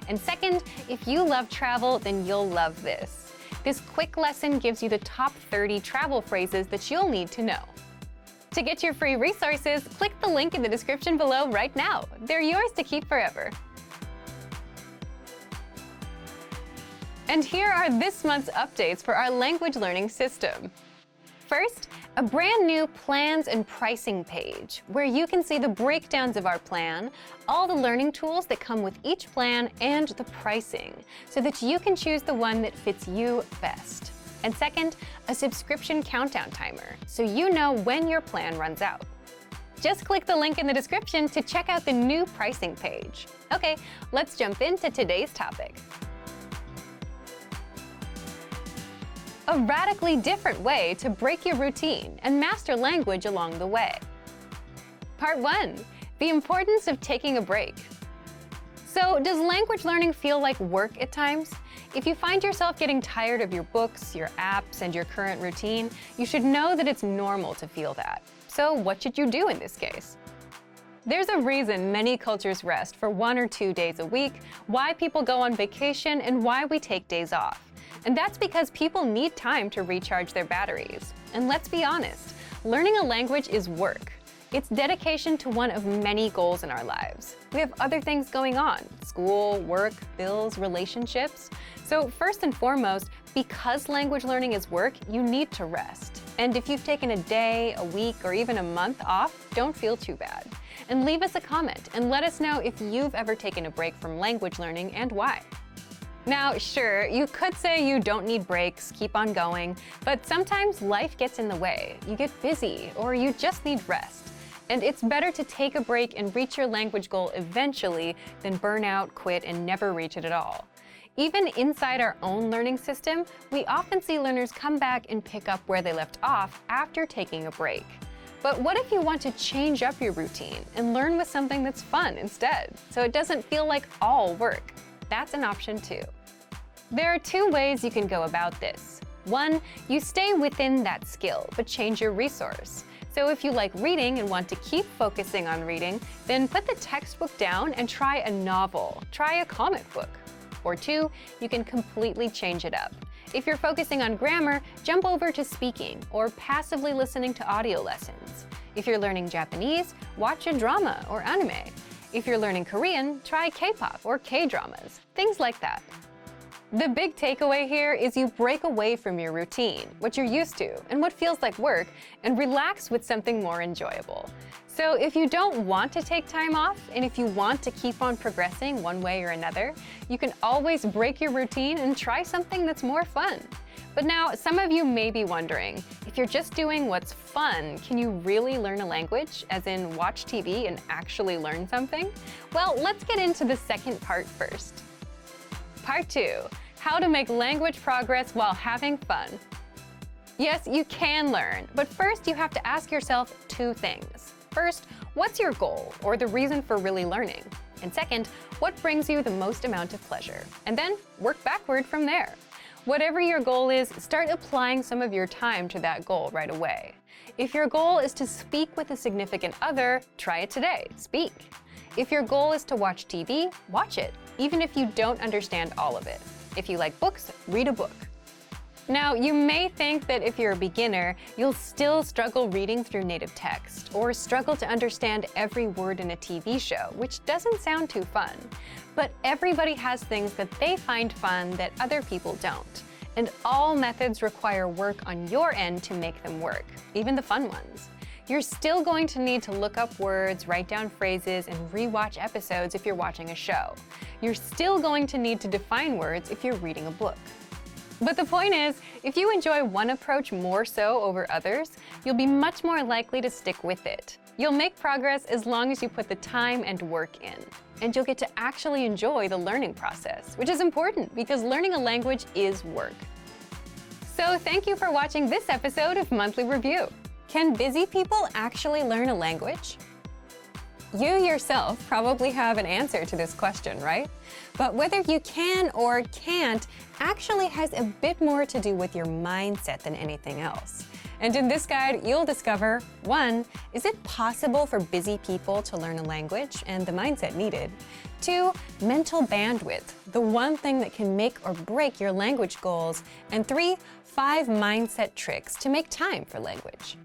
And second, if you love travel, then you'll love this. This quick lesson gives you the top 30 travel phrases that you'll need to know. To get your free resources, click the link in the description below right now. They're yours to keep forever. And here are this month's updates for our language learning system. First, a brand new plans and pricing page where you can see the breakdowns of our plan, all the learning tools that come with each plan, and the pricing, so that you can choose the one that fits you best. And second, a subscription countdown timer, so you know when your plan runs out. Just click the link in the description to check out the new pricing page. Okay, let's jump into today's topic. A radically different way to break your routine and master language along the way. Part 1. The importance of taking a break. So, does language learning feel like work at times? If you find yourself getting tired of your books, your apps, and your current routine, you should know that it's normal to feel that. So, what should you do in this case? There's a reason many cultures rest for 1 or 2 days a week, why people go on vacation, and why we take days off. And that's because people need time to recharge their batteries. And let's be honest, learning a language is work. It's dedication to one of many goals in our lives. We have other things going on: school, work, bills, relationships. So first and foremost, because language learning is work, you need to rest. And if you've taken a day, a week, or even a month off, don't feel too bad. And leave us a comment and let us know if you've ever taken a break from language learning and why. Now, sure, you could say you don't need breaks, keep on going, but sometimes life gets in the way. You get busy, or you just need rest. And it's better to take a break and reach your language goal eventually than burn out, quit, and never reach it at all. Even inside our own learning system, we often see learners come back and pick up where they left off after taking a break. But what if you want to change up your routine and learn with something that's fun instead, so it doesn't feel like all work? That's an option too. There are 2 ways you can go about this. 1, you stay within that skill, but change your resource. So if you like reading and want to keep focusing on reading, then put the textbook down and try a novel, try a comic book. Or 2, you can completely change it up. If you're focusing on grammar, jump over to speaking or passively listening to audio lessons. If you're learning Japanese, watch a drama or anime. If you're learning Korean, try K-pop or K-dramas, things like that. The big takeaway here is you break away from your routine, what you're used to, and what feels like work, and relax with something more enjoyable. So if you don't want to take time off, and if you want to keep on progressing one way or another, you can always break your routine and try something that's more fun. But now, some of you may be wondering, if you're just doing what's fun, can you really learn a language, as in watch TV and actually learn something? Well, let's get into the second part first. Part 2, how to make language progress while having fun. Yes, you can learn, but first you have to ask yourself 2 things. First, what's your goal or the reason for really learning? And second, what brings you the most amount of pleasure? And then work backward from there. Whatever your goal is, start applying some of your time to that goal right away. If your goal is to speak with a significant other, try it today, speak. If your goal is to watch TV, watch it, even if you don't understand all of it. If you like books, read a book. Now, you may think that if you're a beginner, you'll still struggle reading through native text, or struggle to understand every word in a TV show, which doesn't sound too fun. But everybody has things that they find fun that other people don't. And all methods require work on your end to make them work, even the fun ones. You're still going to need to look up words, write down phrases, and rewatch episodes if you're watching a show. You're still going to need to define words if you're reading a book. But the point is, if you enjoy one approach more so over others, you'll be much more likely to stick with it. You'll make progress as long as you put the time and work in. And you'll get to actually enjoy the learning process, which is important because learning a language is work. So thank you for watching this episode of Monthly Review. Can busy people actually learn a language? You yourself probably have an answer to this question, right? But whether you can or can't actually has a bit more to do with your mindset than anything else. And in this guide, you'll discover 1. Is it possible for busy people to learn a language and the mindset needed? 2. Mental bandwidth, the one thing that can make or break your language goals. And 3. 5 mindset tricks to make time for language.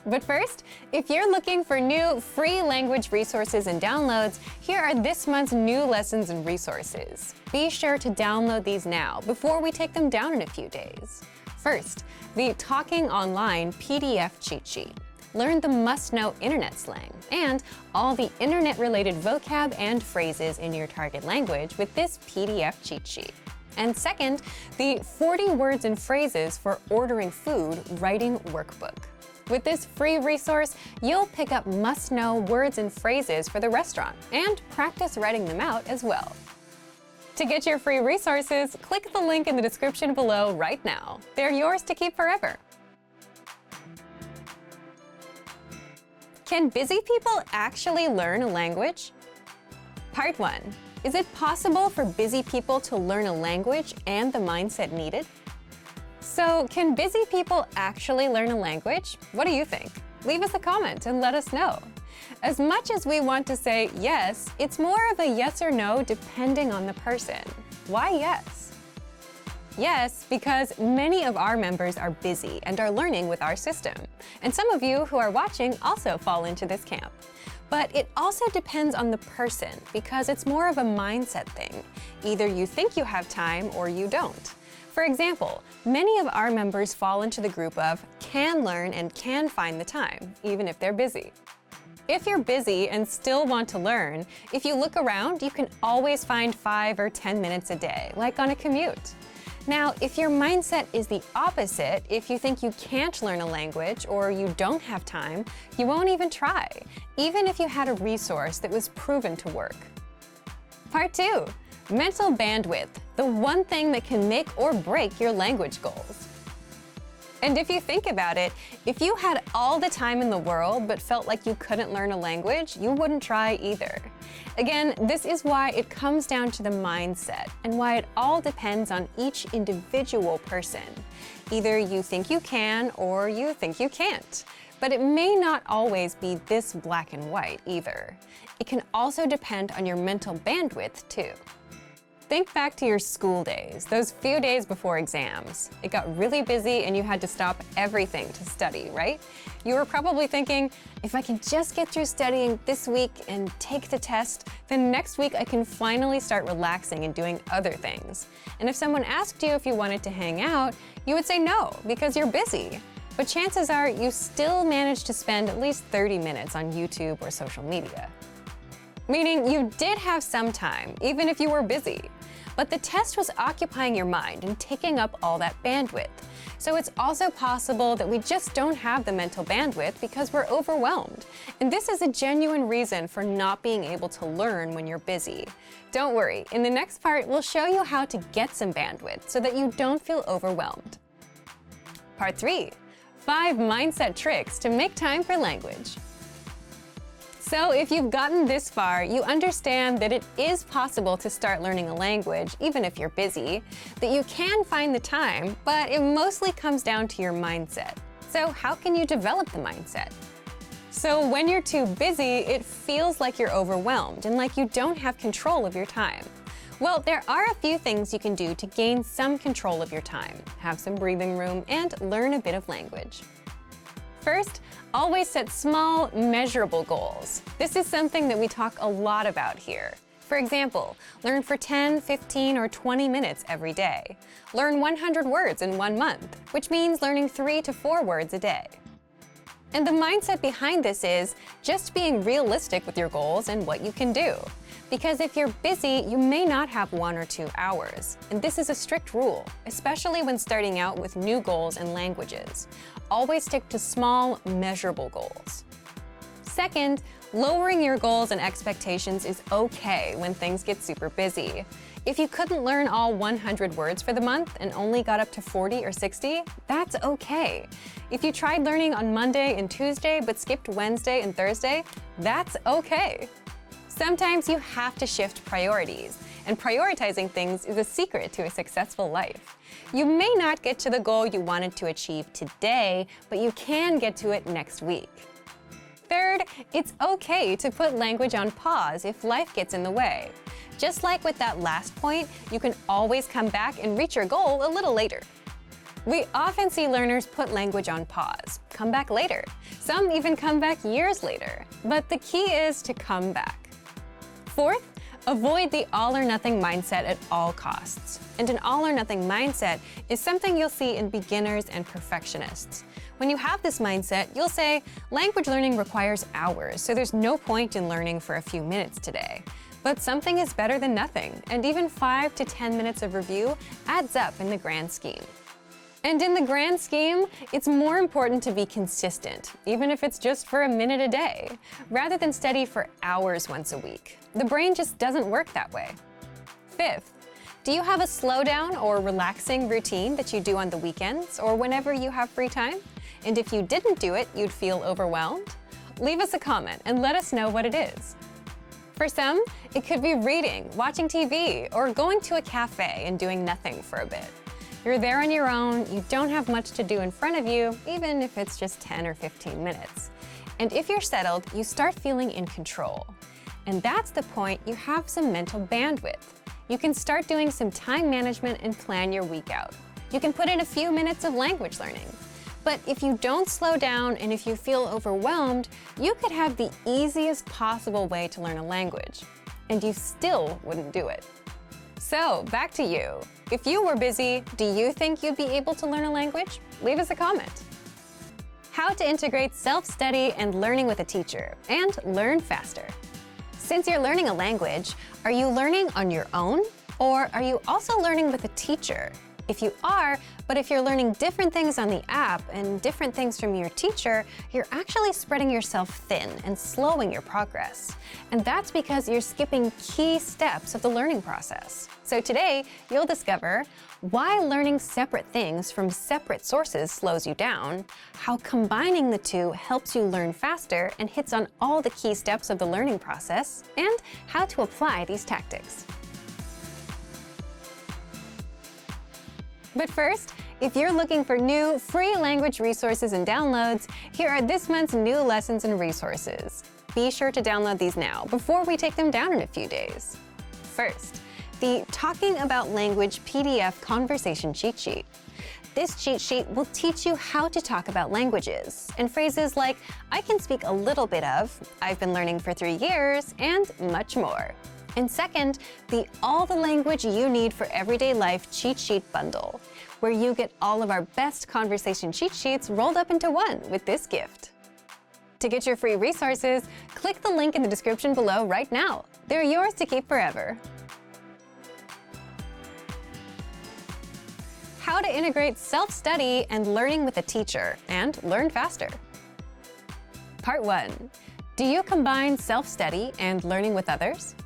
But first, if you're looking for new free language resources and downloads, here are this month's new lessons and resources. Be sure to download these now before we take them down in a few days. First, the Talking Online PDF cheat sheet. Learn the must-know internet slang and all the internet-related vocab and phrases in your target language with this PDF cheat sheet. And second, the 40 words and phrases for ordering food writing workbook. With this free resource, you'll pick up must-know words and phrases for the restaurant and practice writing them out as well. To get your free resources, click the link in the description below right now. They're yours to keep forever. Can busy people actually learn a language? Part 1. Is it possible for busy people to learn a language and the mindset needed? So, can busy people actually learn a language? What do you think? Leave us a comment and let us know. As much as we want to say yes, it's more of a yes or no depending on the person. Why yes? Yes, because many of our members are busy and are learning with our system. And some of you who are watching also fall into this camp. But it also depends on the person because it's more of a mindset thing. Either you think you have time or you don't. For example, many of our members fall into the group of can learn and can find the time, even if they're busy. If you're busy and still want to learn, if you look around, you can always find 5 or 10 minutes a day, like on a commute. Now, if your mindset is the opposite, if you think you can't learn a language or you don't have time, you won't even try, even if you had a resource that was proven to work. Part 2. Mental bandwidth, the one thing that can make or break your language goals. And if you think about it, if you had all the time in the world but felt like you couldn't learn a language, you wouldn't try either. Again, this is why it comes down to the mindset and why it all depends on each individual person. Either you think you can or you think you can't. But it may not always be this black and white either. It can also depend on your mental bandwidth too. Think back to your school days, those few days before exams. It got really busy and you had to stop everything to study, right? You were probably thinking, if I can just get through studying this week and take the test, then next week I can finally start relaxing and doing other things. And if someone asked you if you wanted to hang out, you would say no, because you're busy. But chances are you still managed to spend at least 30 minutes on YouTube or social media. Meaning you did have some time, even if you were busy. But the test was occupying your mind and taking up all that bandwidth. So it's also possible that we just don't have the mental bandwidth because we're overwhelmed. And this is a genuine reason for not being able to learn when you're busy. Don't worry, in the next part, we'll show you how to get some bandwidth so that you don't feel overwhelmed. Part 3. 5 mindset tricks to make time for language. So if you've gotten this far, you understand that it is possible to start learning a language, even if you're busy, that you can find the time, but it mostly comes down to your mindset. So how can you develop the mindset? So when you're too busy, it feels like you're overwhelmed and like you don't have control of your time. Well, there are a few things you can do to gain some control of your time, have some breathing room, and learn a bit of language. First, always set small, measurable goals. This is something that we talk a lot about here. For example, learn for 10, 15, or 20 minutes every day. Learn 100 words in 1 month, which means learning 3 to 4 words a day. And the mindset behind this is just being realistic with your goals and what you can do. Because if you're busy, you may not have 1 or 2 hours. And this is a strict rule, especially when starting out with new goals and languages. Always stick to small, measurable goals. Second, lowering your goals and expectations is okay when things get super busy. If you couldn't learn all 100 words for the month and only got up to 40 or 60, that's okay. If you tried learning on Monday and Tuesday but skipped Wednesday and Thursday, that's okay. Sometimes you have to shift priorities, and prioritizing things is a secret to a successful life. You may not get to the goal you wanted to achieve today, but you can get to it next week. Third, it's okay to put language on pause if life gets in the way. Just like with that last point, you can always come back and reach your goal a little later. We often see learners put language on pause, come back later. Some even come back years later. But the key is to come back. Fourth, avoid the all-or-nothing mindset at all costs. And an all-or-nothing mindset is something you'll see in beginners and perfectionists. When you have this mindset, you'll say, language learning requires hours, so there's no point in learning for a few minutes today. But something is better than nothing, and even 5 to 10 minutes of review adds up in the grand scheme. And in the grand scheme, it's more important to be consistent, even if it's just for a minute a day, rather than study for hours once a week. The brain just doesn't work that way. Fifth, do you have a slowdown or relaxing routine that you do on the weekends or whenever you have free time? And if you didn't do it, you'd feel overwhelmed? Leave us a comment and let us know what it is. For some, it could be reading, watching TV, or going to a cafe and doing nothing for a bit. You're there on your own, you don't have much to do in front of you, even if it's just 10 or 15 minutes. And if you're settled, you start feeling in control. And that's the point you have some mental bandwidth. You can start doing some time management and plan your week out. You can put in a few minutes of language learning. But if you don't slow down and if you feel overwhelmed, you could have the easiest possible way to learn a language, and you still wouldn't do it. So, back to you. If you were busy, do you think you'd be able to learn a language? Leave us a comment. How to integrate self-study and learning with a teacher and learn faster. Since you're learning a language, are you learning on your own, or are you also learning with a teacher? If you are, but if you're learning different things on the app and different things from your teacher, you're actually spreading yourself thin and slowing your progress. And that's because you're skipping key steps of the learning process. So today, you'll discover why learning separate things from separate sources slows you down, how combining the two helps you learn faster and hits on all the key steps of the learning process, and how to apply these tactics. But first, if you're looking for new free language resources and downloads, here are this month's new lessons and resources. Be sure to download these now before we take them down in a few days. First, the Talking About Language PDF Conversation Cheat Sheet. This cheat sheet will teach you how to talk about languages and phrases like, I can speak a little bit of, I've been learning for 3 years, and much more. And second, the All the Language You Need for Everyday Life Cheat Sheet Bundle, where you get all of our best conversation cheat sheets rolled up into one with this gift. To get your free resources, click the link in the description below right now. They're yours to keep forever. How to integrate self-study and learning with a teacher and learn faster. Part 1. Do you combine self-study and learning with others?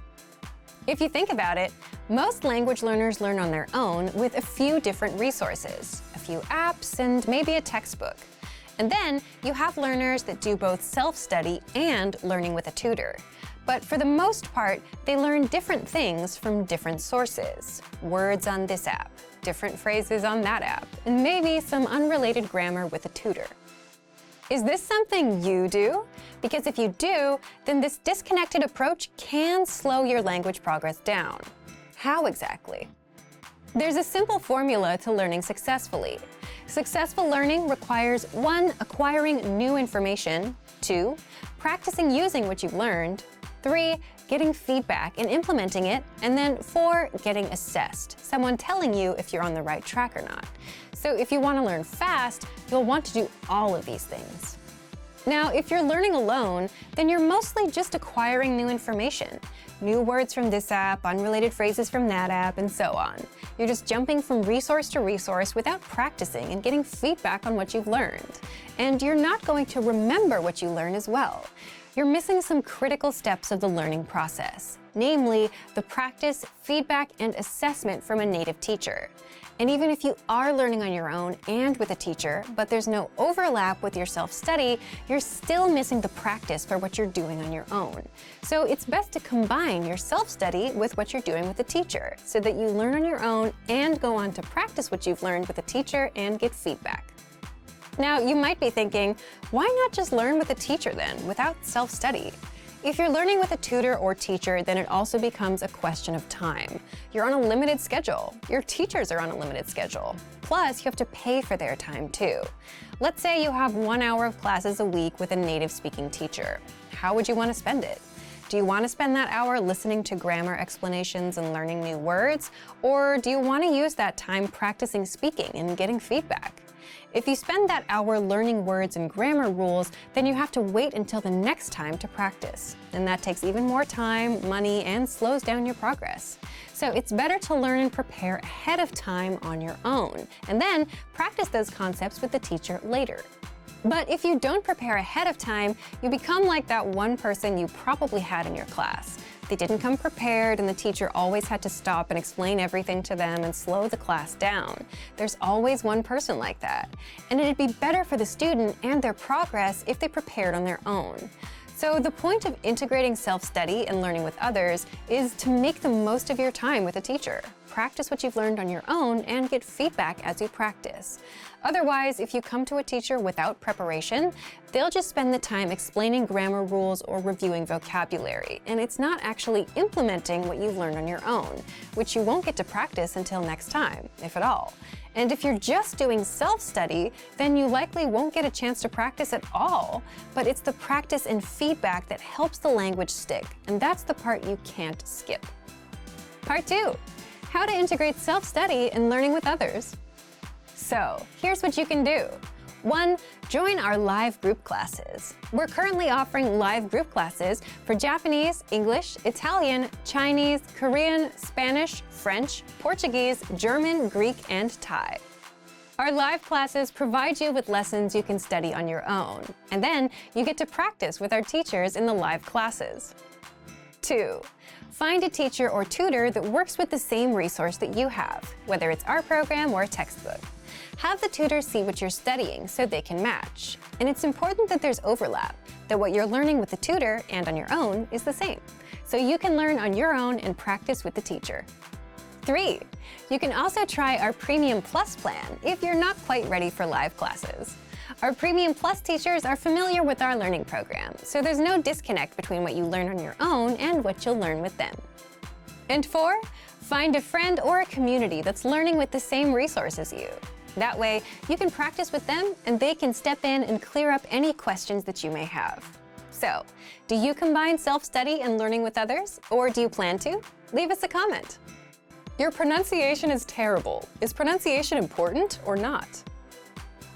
If you think about it, most language learners learn on their own with a few different resources, a few apps, and maybe a textbook. And then you have learners that do both self-study and learning with a tutor. But for the most part, they learn different things from different sources. Words on this app, different phrases on that app, and maybe some unrelated grammar with a tutor. Is this something you do? Because if you do, then this disconnected approach can slow your language progress down. How exactly? There's a simple formula to learning successfully. Successful learning requires 1. Acquiring new information, 2. Practicing using what you've learned, 3. Getting feedback and implementing it, and then 4. Getting assessed, someone telling you if you're on the right track or not. So if you want to learn fast, you'll want to do all of these things. Now, if you're learning alone, then you're mostly just acquiring new information. New words from this app, unrelated phrases from that app, and so on. You're just jumping from resource to resource without practicing and getting feedback on what you've learned. And you're not going to remember what you learn as well. You're missing some critical steps of the learning process, namely the practice, feedback, and assessment from a native teacher. And even if you are learning on your own and with a teacher, but there's no overlap with your self-study, you're still missing the practice for what you're doing on your own. So it's best to combine your self-study with what you're doing with a teacher, so that you learn on your own and go on to practice what you've learned with a teacher and get feedback. Now, you might be thinking, why not just learn with a teacher then, without self-study? If you're learning with a tutor or teacher, then it also becomes a question of time. You're on a limited schedule. Your teachers are on a limited schedule. Plus, you have to pay for their time too. Let's say you have 1 hour of classes a week with a native-speaking teacher. How would you want to spend it? Do you want to spend that hour listening to grammar explanations and learning new words? Or do you want to use that time practicing speaking and getting feedback? If you spend that hour learning words and grammar rules, then you have to wait until the next time to practice. And that takes even more time, money, and slows down your progress. So it's better to learn and prepare ahead of time on your own, and then practice those concepts with the teacher later. But if you don't prepare ahead of time, you become like that one person you probably had in your class. They didn't come prepared, and the teacher always had to stop and explain everything to them and slow the class down. There's always one person like that. And it'd be better for the student and their progress if they prepared on their own. So the point of integrating self-study and learning with others is to make the most of your time with a teacher. Practice what you've learned on your own and get feedback as you practice. Otherwise, if you come to a teacher without preparation, they'll just spend the time explaining grammar rules or reviewing vocabulary, and it's not actually implementing what you've learned on your own, which you won't get to practice until next time, if at all. And if you're just doing self-study, then you likely won't get a chance to practice at all. But it's the practice and feedback that helps the language stick, and that's the part you can't skip. Part 2. How to integrate self-study and learning with others. So, here's what you can do. 1. Join our live group classes. We're currently offering live group classes for Japanese, English, Italian, Chinese, Korean, Spanish, French, Portuguese, German, Greek, and Thai. Our live classes provide you with lessons you can study on your own, and then you get to practice with our teachers in the live classes. 2. Find a teacher or tutor that works with the same resource that you have, whether it's our program or a textbook. Have the tutor see what you're studying so they can match. And it's important that there's overlap, that what you're learning with the tutor and on your own is the same, so you can learn on your own and practice with the teacher. 3. You can also try our Premium Plus plan if you're not quite ready for live classes. Our Premium Plus teachers are familiar with our learning program, so there's no disconnect between what you learn on your own and what you'll learn with them. And 4. Find a friend or a community that's learning with the same resource as you. That way, you can practice with them and they can step in and clear up any questions that you may have. So, do you combine self-study and learning with others, or do you plan to? Leave us a comment. Your pronunciation is terrible. Is pronunciation important or not?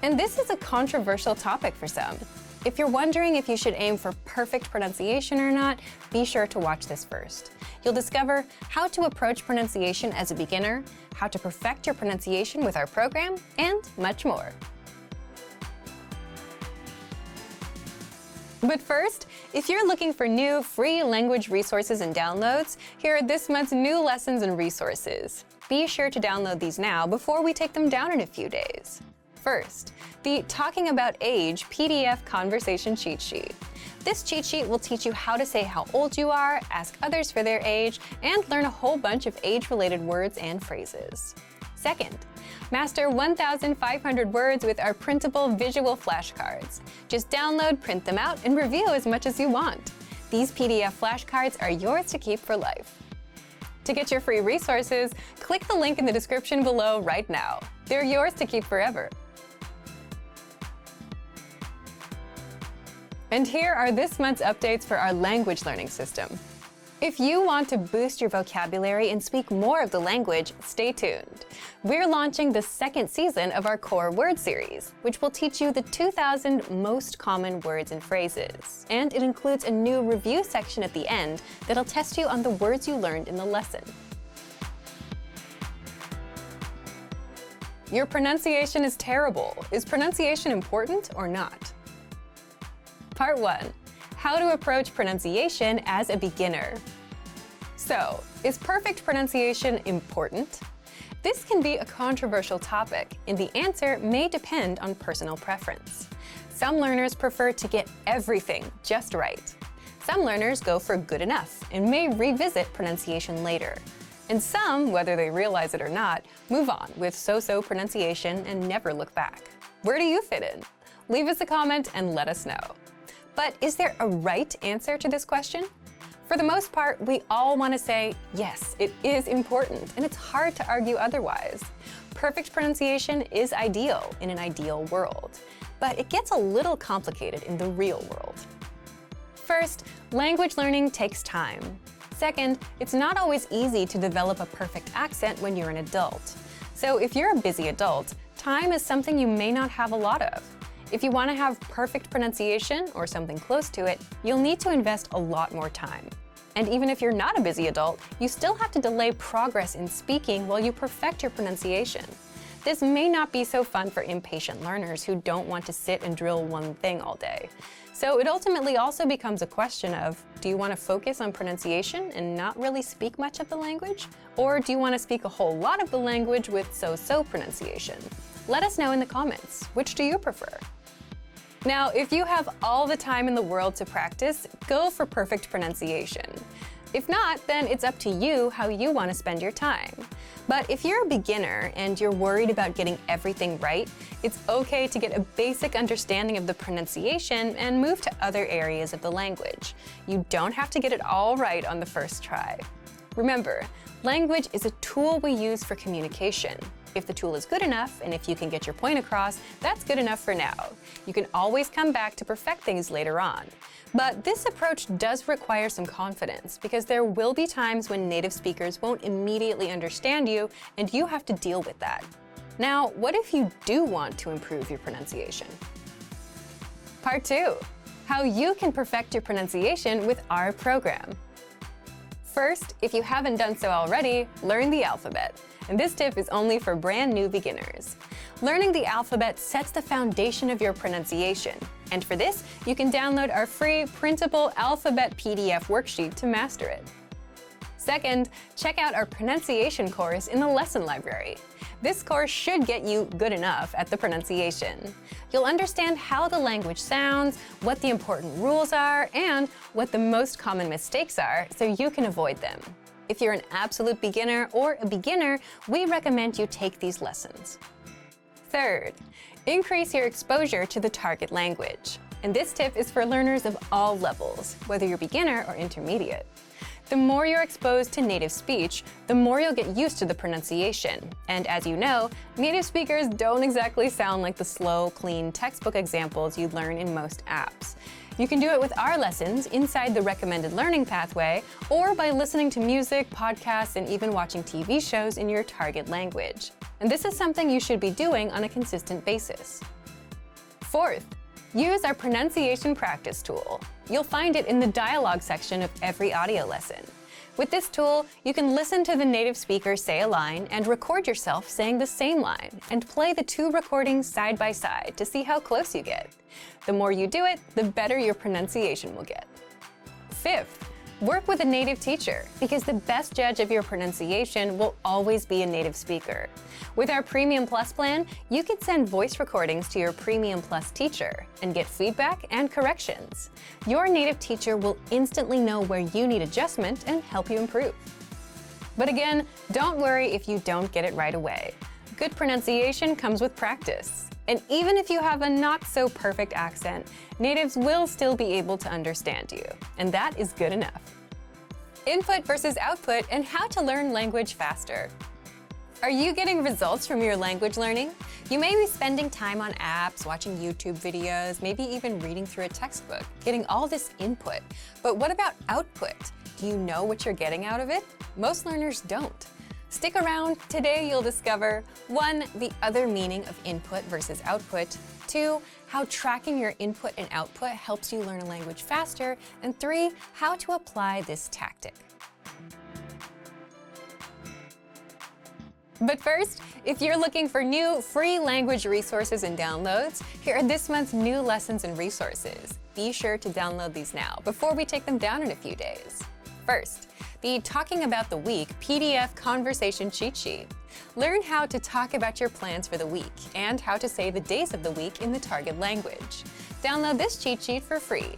And this is a controversial topic for some. If you're wondering if you should aim for perfect pronunciation or not, be sure to watch this first. You'll discover how to approach pronunciation as a beginner, how to perfect your pronunciation with our program, and much more. But first, if you're looking for new free language resources and downloads, here are this month's new lessons and resources. Be sure to download these now before we take them down in a few days. First, the Talking About Age PDF Conversation Cheat Sheet. This cheat sheet will teach you how to say how old you are, ask others for their age, and learn a whole bunch of age-related words and phrases. Second, master 1,500 words with our printable visual flashcards. Just download, print them out, and review as much as you want. These PDF flashcards are yours to keep for life. To get your free resources, click the link in the description below right now. They're yours to keep forever. And here are this month's updates for our language learning system. If you want to boost your vocabulary and speak more of the language, stay tuned. We're launching the second season of our Core Word series, which will teach you the 2,000 most common words and phrases. And it includes a new review section at the end that'll test you on the words you learned in the lesson. Your pronunciation is terrible. Is pronunciation important or not? Part 1. How to approach pronunciation as a beginner. So, is perfect pronunciation important? This can be a controversial topic, and the answer may depend on personal preference. Some learners prefer to get everything just right. Some learners go for good enough and may revisit pronunciation later. And some, whether they realize it or not, move on with so-so pronunciation and never look back. Where do you fit in? Leave us a comment and let us know. But is there a right answer to this question? For the most part, we all want to say, yes, it is important, and it's hard to argue otherwise. Perfect pronunciation is ideal in an ideal world, but it gets a little complicated in the real world. First, language learning takes time. Second, it's not always easy to develop a perfect accent when you're an adult. So if you're a busy adult, time is something you may not have a lot of. If you want to have perfect pronunciation or something close to it, you'll need to invest a lot more time. And even if you're not a busy adult, you still have to delay progress in speaking while you perfect your pronunciation. This may not be so fun for impatient learners who don't want to sit and drill one thing all day. So it ultimately also becomes a question of, do you want to focus on pronunciation and not really speak much of the language? Or do you want to speak a whole lot of the language with so-so pronunciation? Let us know in the comments. Which do you prefer? Now, if you have all the time in the world to practice, go for perfect pronunciation. If not, then it's up to you how you want to spend your time. But if you're a beginner and you're worried about getting everything right, it's okay to get a basic understanding of the pronunciation and move to other areas of the language. You don't have to get it all right on the first try. Remember, language is a tool we use for communication. If the tool is good enough, and if you can get your point across, that's good enough for now. You can always come back to perfect things later on. But this approach does require some confidence, because there will be times when native speakers won't immediately understand you, and you have to deal with that. Now, what if you do want to improve your pronunciation? Part 2. How you can perfect your pronunciation with our program. First, if you haven't done so already, learn the alphabet. And this tip is only for brand new beginners. Learning the alphabet sets the foundation of your pronunciation. And for this, you can download our free printable alphabet PDF worksheet to master it. Second, check out our pronunciation course in the lesson library. This course should get you good enough at the pronunciation. You'll understand how the language sounds, what the important rules are, and what the most common mistakes are, so you can avoid them. If you're an absolute beginner or a beginner, we recommend you take these lessons. Third, increase your exposure to the target language. And this tip is for learners of all levels, whether you're beginner or intermediate. The more you're exposed to native speech, the more you'll get used to the pronunciation. And as you know, native speakers don't exactly sound like the slow, clean textbook examples you'd learn in most apps. You can do it with our lessons inside the recommended learning pathway, or by listening to music, podcasts, and even watching TV shows in your target language. And this is something you should be doing on a consistent basis. Fourth, use our pronunciation practice tool. You'll find it in the dialogue section of every audio lesson. With this tool, you can listen to the native speaker say a line and record yourself saying the same line, and play the two recordings side by side to see how close you get. The more you do it, the better your pronunciation will get. Fifth, work with a native teacher, because the best judge of your pronunciation will always be a native speaker. With our Premium Plus plan, you can send voice recordings to your Premium Plus teacher and get feedback and corrections. Your native teacher will instantly know where you need adjustment and help you improve. But again, don't worry if you don't get it right away. Good pronunciation comes with practice. And even if you have a not-so-perfect accent, natives will still be able to understand you. And that is good enough. Input versus output, and how to learn language faster. Are you getting results from your language learning? You may be spending time on apps, watching YouTube videos, maybe even reading through a textbook, getting all this input. But what about output? Do you know what you're getting out of it? Most learners don't. Stick around. Today you'll discover 1. The other meaning of input versus output. 2. How tracking your input and output helps you learn a language faster. And 3. How to apply this tactic. But first, if you're looking for new free language resources and downloads, here are this month's new lessons and resources. Be sure to download these now before we take them down in a few days. First, the Talking About the Week PDF Conversation Cheat Sheet. Learn how to talk about your plans for the week and how to say the days of the week in the target language. Download this cheat sheet for free.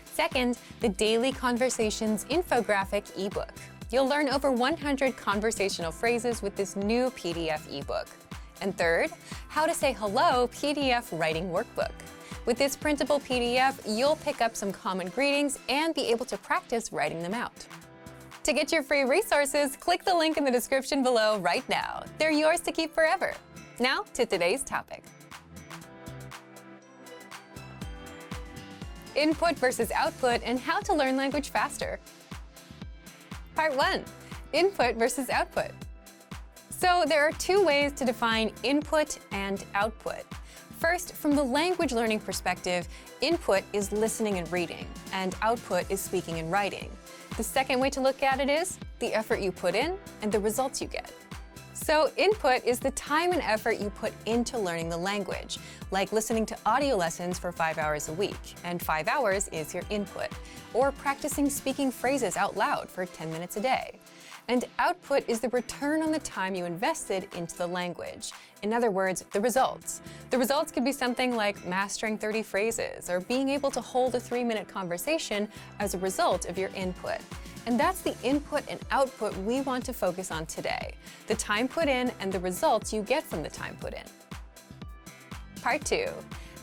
Second, the Daily Conversations Infographic ebook. You'll learn over 100 conversational phrases with this new PDF ebook. And third, How to Say Hello PDF Writing Workbook. With this printable PDF, you'll pick up some common greetings and be able to practice writing them out. To get your free resources, click the link in the description below right now. They're yours to keep forever. Now to today's topic. Input versus output and how to learn language faster. Part 1. Input versus output. So there are two ways to define input and output. First, from the language learning perspective, input is listening and reading, and output is speaking and writing. The second way to look at it is the effort you put in and the results you get. So input is the time and effort you put into learning the language, like listening to audio lessons for 5 hours a week, and 5 hours is your input, or practicing speaking phrases out loud for 10 minutes a day. And output is the return on the time you invested into the language. In other words, the results. The results could be something like mastering 30 phrases or being able to hold a 3-minute conversation as a result of your input. And that's the input and output we want to focus on today, the time put in and the results you get from the time put in. Part 2.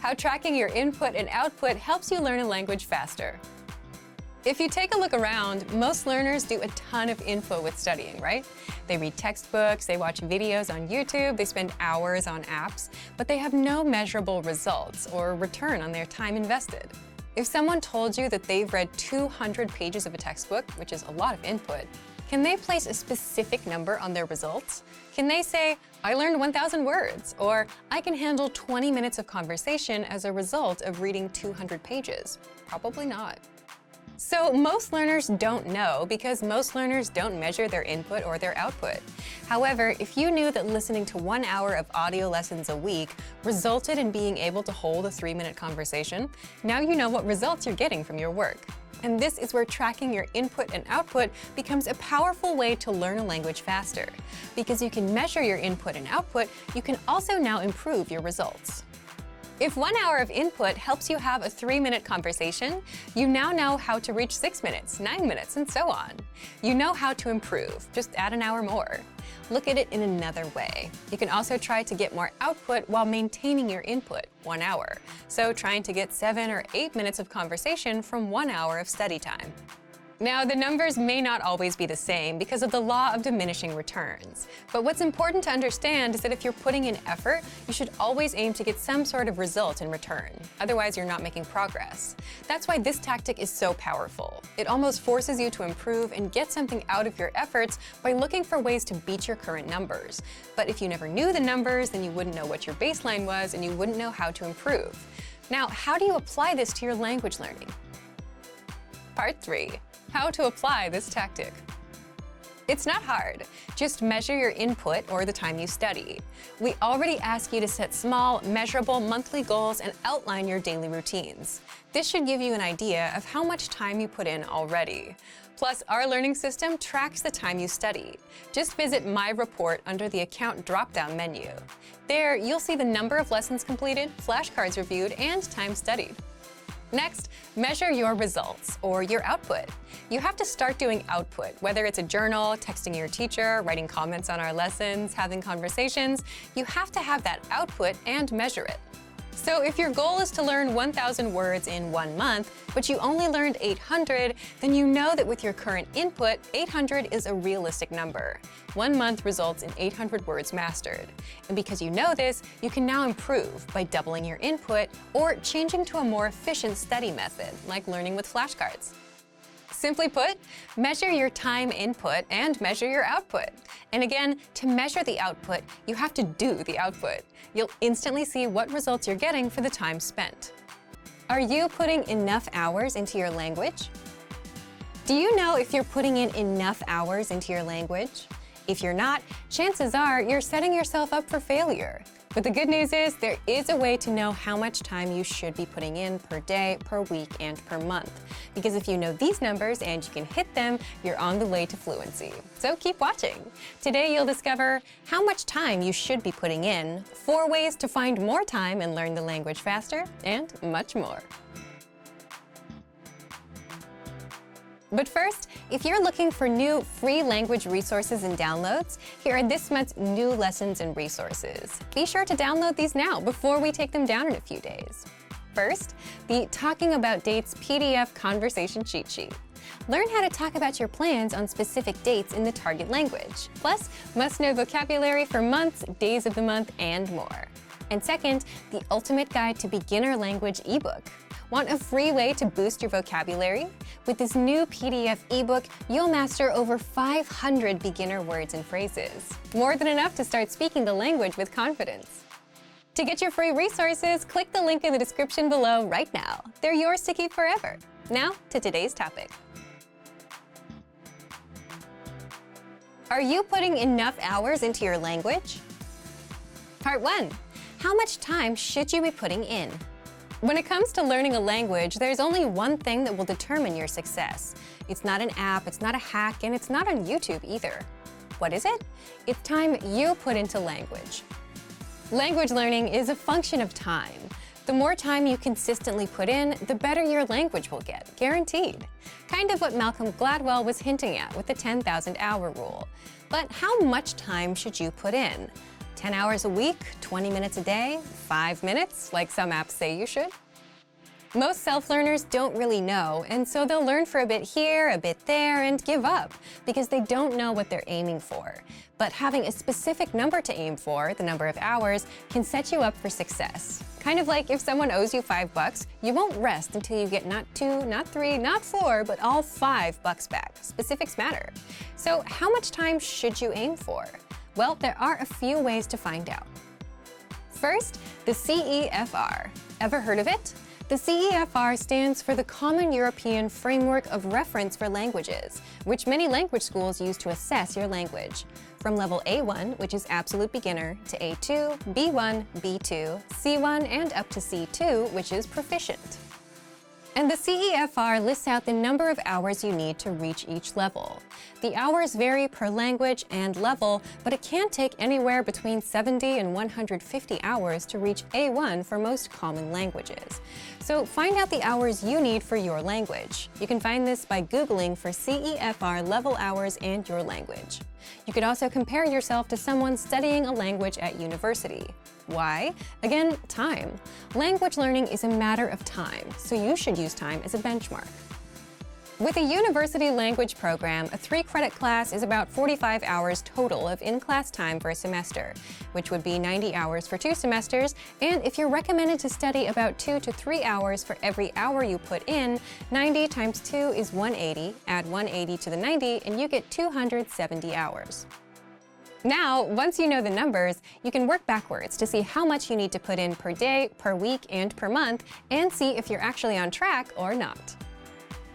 How tracking your input and output helps you learn a language faster. If you take a look around, most learners do a ton of info with studying, right? They read textbooks, they watch videos on YouTube, they spend hours on apps, but they have no measurable results or return on their time invested. If someone told you that they've read 200 pages of a textbook, which is a lot of input, can they place a specific number on their results? Can they say, I learned 1,000 words, or I can handle 20 minutes of conversation as a result of reading 200 pages? Probably not. So most learners don't know because most learners don't measure their input or their output. However, if you knew that listening to 1 hour of audio lessons a week resulted in being able to hold a 3-minute conversation, now you know what results you're getting from your work. And this is where tracking your input and output becomes a powerful way to learn a language faster. Because you can measure your input and output, you can also now improve your results. If 1 hour of input helps you have a 3-minute conversation, you now know how to reach 6 minutes, 9 minutes, and so on. You know how to improve, just add an hour more. Look at it in another way. You can also try to get more output while maintaining your input, 1 hour. So trying to get 7 or 8 minutes of conversation from 1 hour of study time. Now, the numbers may not always be the same because of the law of diminishing returns. But what's important to understand is that if you're putting in effort, you should always aim to get some sort of result in return. Otherwise, you're not making progress. That's why this tactic is so powerful. It almost forces you to improve and get something out of your efforts by looking for ways to beat your current numbers. But if you never knew the numbers, then you wouldn't know what your baseline was and you wouldn't know how to improve. Now, how do you apply this to your language learning? Part 3. How to apply this tactic. It's not hard. Just measure your input or the time you study. We already ask you to set small, measurable monthly goals and outline your daily routines. This should give you an idea of how much time you put in already. Plus, our learning system tracks the time you study. Just visit My Report under the Account drop-down menu. There, you'll see the number of lessons completed, flashcards reviewed, and time studied. Next, measure your results, or your output. You have to start doing output, whether it's a journal, texting your teacher, writing comments on our lessons, having conversations. You have to have that output and measure it. So if your goal is to learn 1,000 words in 1 month, but you only learned 800, then you know that with your current input, 800 is a realistic number. 1 month results in 800 words mastered. And because you know this, you can now improve by doubling your input or changing to a more efficient study method, like learning with flashcards. Simply put, measure your time input and measure your output. And again, to measure the output, you have to do the output. You'll instantly see what results you're getting for the time spent. Are you putting enough hours into your language? Do you know if you're putting in enough hours into your language? If you're not, chances are you're setting yourself up for failure. But the good news is there is a way to know how much time you should be putting in per day, per week, and per month. Because if you know these numbers and you can hit them, you're on the way to fluency. So keep watching. Today you'll discover how much time you should be putting in, 4 ways to find more time and learn the language faster, and much more. But first, if you're looking for new free language resources and downloads, here are this month's new lessons and resources. Be sure to download these now before we take them down in a few days. First, the Talking About Dates PDF conversation cheat sheet. Learn how to talk about your plans on specific dates in the target language. Plus, must-know vocabulary for months, days of the month, and more. And second, the Ultimate Guide to Beginner Language ebook. Want a free way to boost your vocabulary? With this new PDF ebook, you'll master over 500 beginner words and phrases. More than enough to start speaking the language with confidence. To get your free resources, click the link in the description below right now. They're yours to keep forever. Now to today's topic. Are you putting enough hours into your language? Part 1. How much time should you be putting in? When it comes to learning a language, there's only one thing that will determine your success. It's not an app, it's not a hack, and it's not on YouTube either. What is it? It's time you put into language. Language learning is a function of time. The more time you consistently put in, the better your language will get, guaranteed. Kind of what Malcolm Gladwell was hinting at with the 10,000-hour rule. But how much time should you put in? 10 hours a week, 20 minutes a day, 5 minutes, like some apps say you should? Most self-learners don't really know, and so they'll learn for a bit here, a bit there, and give up, because they don't know what they're aiming for. But having a specific number to aim for, the number of hours, can set you up for success. Kind of like if someone owes you $5, you won't rest until you get not 2, not 3, not 4, but all $5 back. Specifics matter. So how much time should you aim for? Well, there are a few ways to find out. First, the CEFR. Ever heard of it? The CEFR stands for the Common European Framework of Reference for Languages, which many language schools use to assess your language. From level A1, which is absolute beginner, to A2, B1, B2, C1, and up to C2, which is proficient. And the CEFR lists out the number of hours you need to reach each level. The hours vary per language and level, but it can take anywhere between 70 and 150 hours to reach A1 for most common languages. So find out the hours you need for your language. You can find this by Googling for CEFR level hours and your language. You could also compare yourself to someone studying a language at university. Why? Again, time. Language learning is a matter of time, so you should use time as a benchmark. With a university language program, a 3-credit class is about 45 hours total of in-class time for a semester, which would be 90 hours for 2 semesters, and if you're recommended to study about 2 to 3 hours for every hour you put in, 90 times 2 is 180, add 180 to the 90, and you get 270 hours. Now, once you know the numbers, you can work backwards to see how much you need to put in per day, per week, and per month, and see if you're actually on track or not.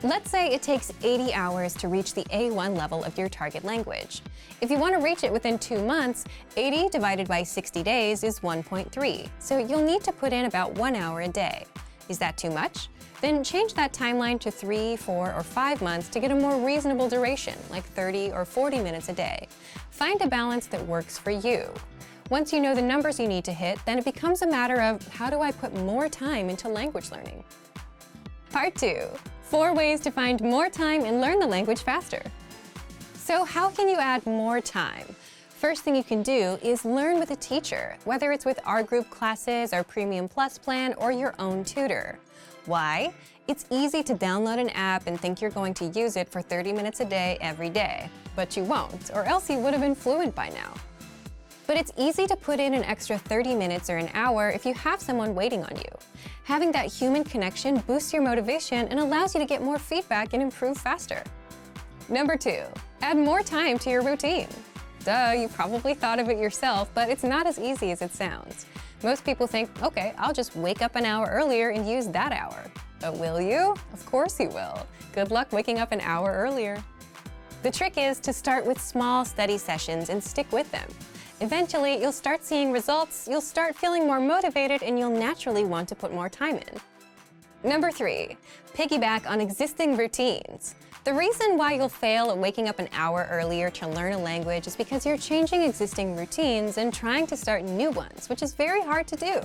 Let's say it takes 80 hours to reach the A1 level of your target language. If you want to reach it within 2 months, 80 divided by 60 days is 1.3, so you'll need to put in about 1 hour a day. Is that too much? Then change that timeline to 3, 4, or 5 months to get a more reasonable duration, like 30 or 40 minutes a day. Find a balance that works for you. Once you know the numbers you need to hit, then it becomes a matter of how do I put more time into language learning? Part 2. 4 ways to find more time and learn the language faster. So how can you add more time? First thing you can do is learn with a teacher, whether it's with our group classes, our Premium Plus plan, or your own tutor. Why? It's easy to download an app and think you're going to use it for 30 minutes a day every day. But you won't, or else you would have been fluent by now. But it's easy to put in an extra 30 minutes or an hour if you have someone waiting on you. Having that human connection boosts your motivation and allows you to get more feedback and improve faster. Number 2, add more time to your routine. Duh, you probably thought of it yourself, but it's not as easy as it sounds. Most people think, okay, I'll just wake up an hour earlier and use that hour. But will you? Of course you will. Good luck waking up an hour earlier. The trick is to start with small, steady sessions and stick with them. Eventually, you'll start seeing results, you'll start feeling more motivated, and you'll naturally want to put more time in. Number 3, piggyback on existing routines. The reason why you'll fail at waking up an hour earlier to learn a language is because you're changing existing routines and trying to start new ones, which is very hard to do.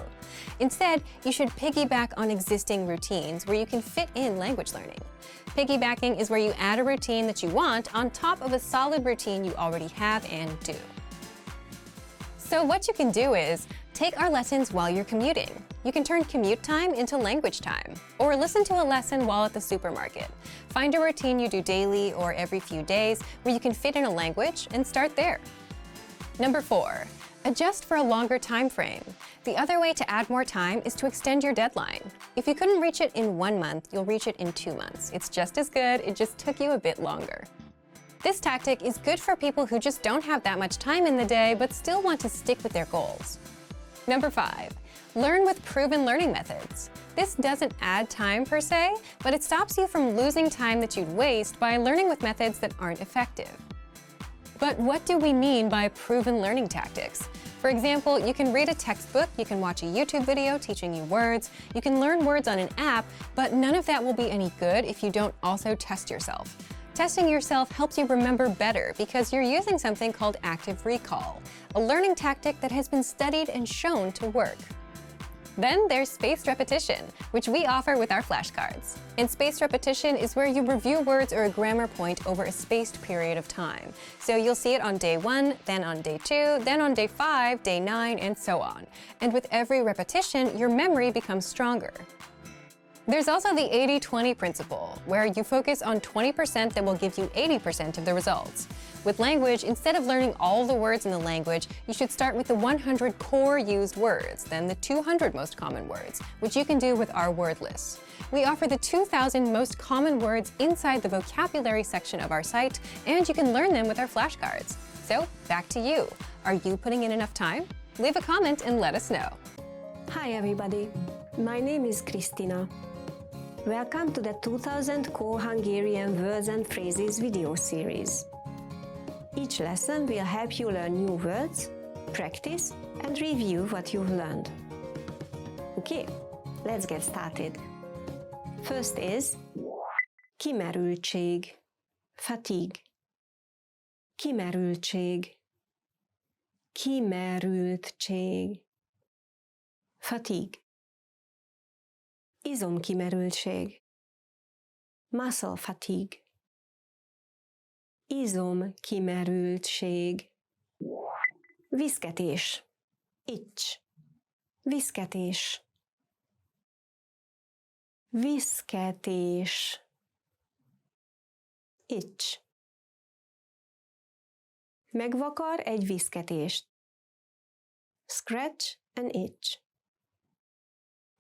Instead, you should piggyback on existing routines where you can fit in language learning. Piggybacking is where you add a routine that you want on top of a solid routine you already have and do. So what you can do is Take our lessons while you're commuting. You can turn commute time into language time, or listen to a lesson while at the supermarket. Find a routine you do daily or every few days where you can fit in a language and start there. Number 4, adjust for a longer time frame. The other way to add more time is to extend your deadline. If you couldn't reach it in 1 month, you'll reach it in 2 months. It's just as good, it just took you a bit longer. This tactic is good for people who just don't have that much time in the day but still want to stick with their goals. Number 5, learn with proven learning methods. This doesn't add time per se, but it stops you from losing time that you'd waste by learning with methods that aren't effective. But what do we mean by proven learning tactics? For example, you can read a textbook, you can watch a YouTube video teaching you words, you can learn words on an app, but none of that will be any good if you don't also test yourself. Testing yourself helps you remember better because you're using something called active recall, a learning tactic that has been studied and shown to work. Then there's spaced repetition, which we offer with our flashcards. And spaced repetition is where you review words or a grammar point over a spaced period of time. So you'll see it on day 1, then on day 2, then on day 5, day 9, and so on. And with every repetition, your memory becomes stronger. There's also the 80-20 principle, where you focus on 20% that will give you 80% of the results. With language, instead of learning all the words in the language, you should start with the 100 core used words, then the 200 most common words, which you can do with our word lists. We offer the 2,000 most common words inside the vocabulary section of our site, and you can learn them with our flashcards. So, back to you. Are you putting in enough time? Leave a comment and let us know. Hi everybody, my name is Kristina. Welcome to the 2000 Core Hungarian Words and Phrases video series. Each lesson will help you learn new words, practice, and review what you've learned. Okay, let's get started. First is kimerültség, fatigue. Kimerültség, kimerültség, fatigue. Izomkimerültség, muscle fatigue. Izomkimerültség, viszketés, itch, viszketés, viszketés, itch. Megvakar egy viszketést. Scratch and itch.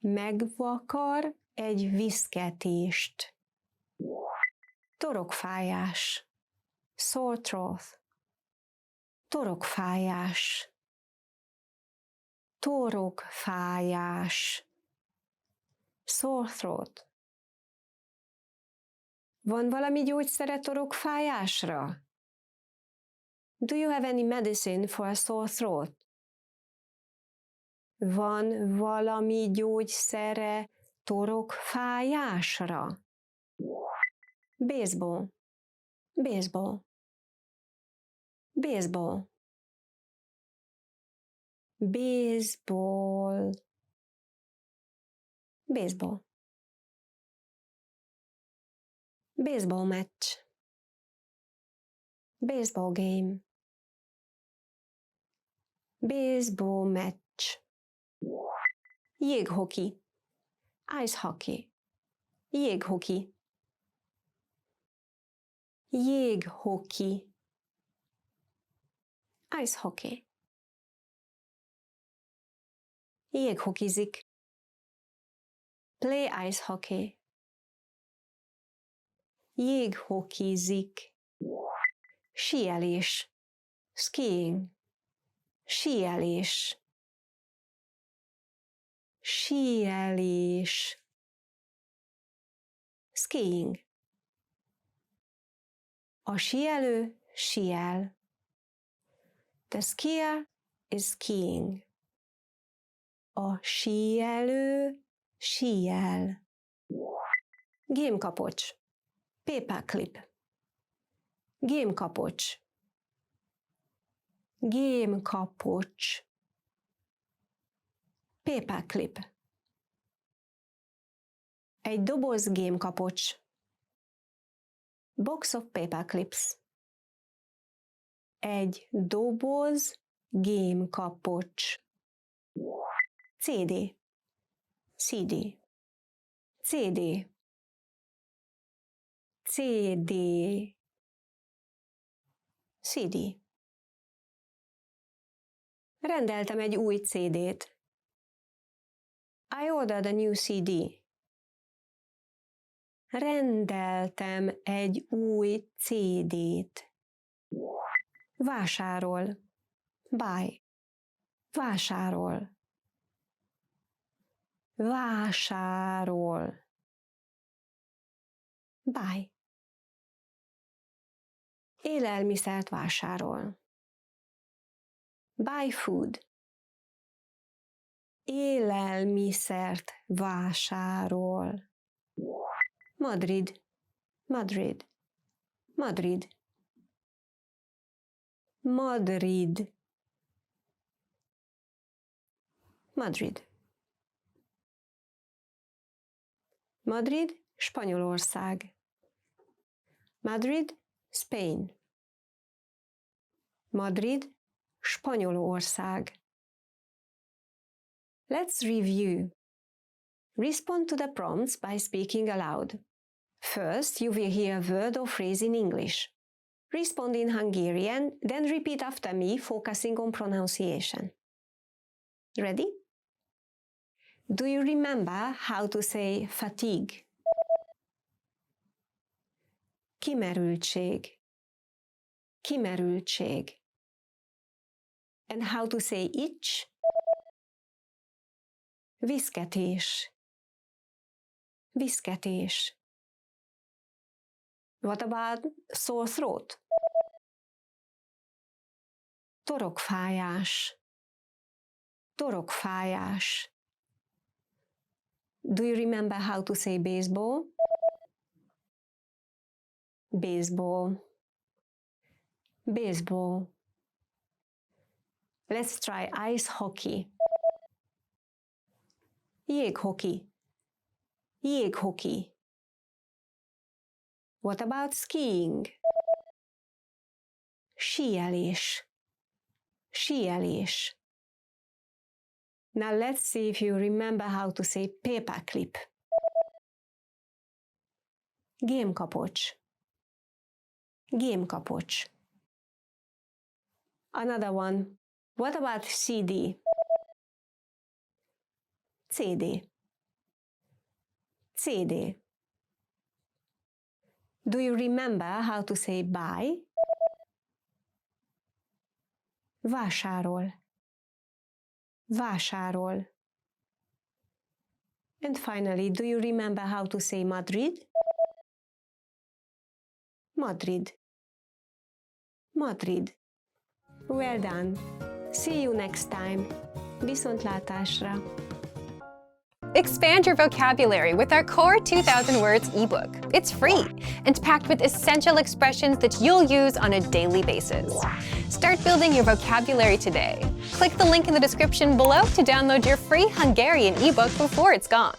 Megvakar egy viszketést. Torokfájás. Sore throat. Torokfájás. Torokfájás. Sore throat. Van valami gyógyszere torokfájásra? Do you have any medicine for a sore throat? Van valami gyógyszere torokfájásra? Baseball. Baseball. Baseball. Baseball. Baseball. Baseball match. Baseball game. Baseball match. Jéghoki. Ice hockey. Jéghoki. Jéghoki. Ice hockey. Jéghokizik. Play ice hockey. Jéghokizik. Síelés. Skiing. Síelés. Síelés. Skiing. A síelő síel. The skier is skiing. A síelő síel. Gémkapocs. Paperclip. Gémkapocs. Gémkapocs. Paperclip. Egy doboz gémkapocs. Box of paperclips. Egy doboz gémkapocs. CD, CD, CD, CD, CD. Rendeltem egy új CD-t. I ordered a new CD. Rendeltem egy új CD-t. Vásárol. Buy. Vásárol. Vásárol. Buy. Élelmiszert vásárol. Buy food. Élelmiszert vásárol. Madrid, Madrid, Madrid, Madrid, Madrid. Madrid, Spanyolország. Madrid, Spain. Madrid, Spanyolország. Let's review. Respond to the prompts by speaking aloud. First, you will hear a word or phrase in English. Respond in Hungarian, then repeat after me, focusing on pronunciation. Ready? Do you remember how to say fatigue? Kimerültség. Kimerültség. And how to say itch? Viszketés. Viszketés. What about sore throat? Torokfájás. Torokfájás. Do you remember how to say baseball? Baseball. Baseball. Let's try ice hockey. Jéghoki. Jéghoki. What about skiing? Síelés. Síelés. Now let's see if you remember how to say paperclip. Gémkapocs. Gémkapocs. Another one. What about CD? CD. CD. Do you remember how to say buy? Vásárol. Vásárol. And finally, do you remember how to say Madrid? Madrid. Madrid. Well done. See you next time. Viszontlátásra. Expand your vocabulary with our Core 2000 Words ebook. It's free and packed with essential expressions that you'll use on a daily basis. Start building your vocabulary today. Click the link in the description below to download your free Hungarian ebook before it's gone.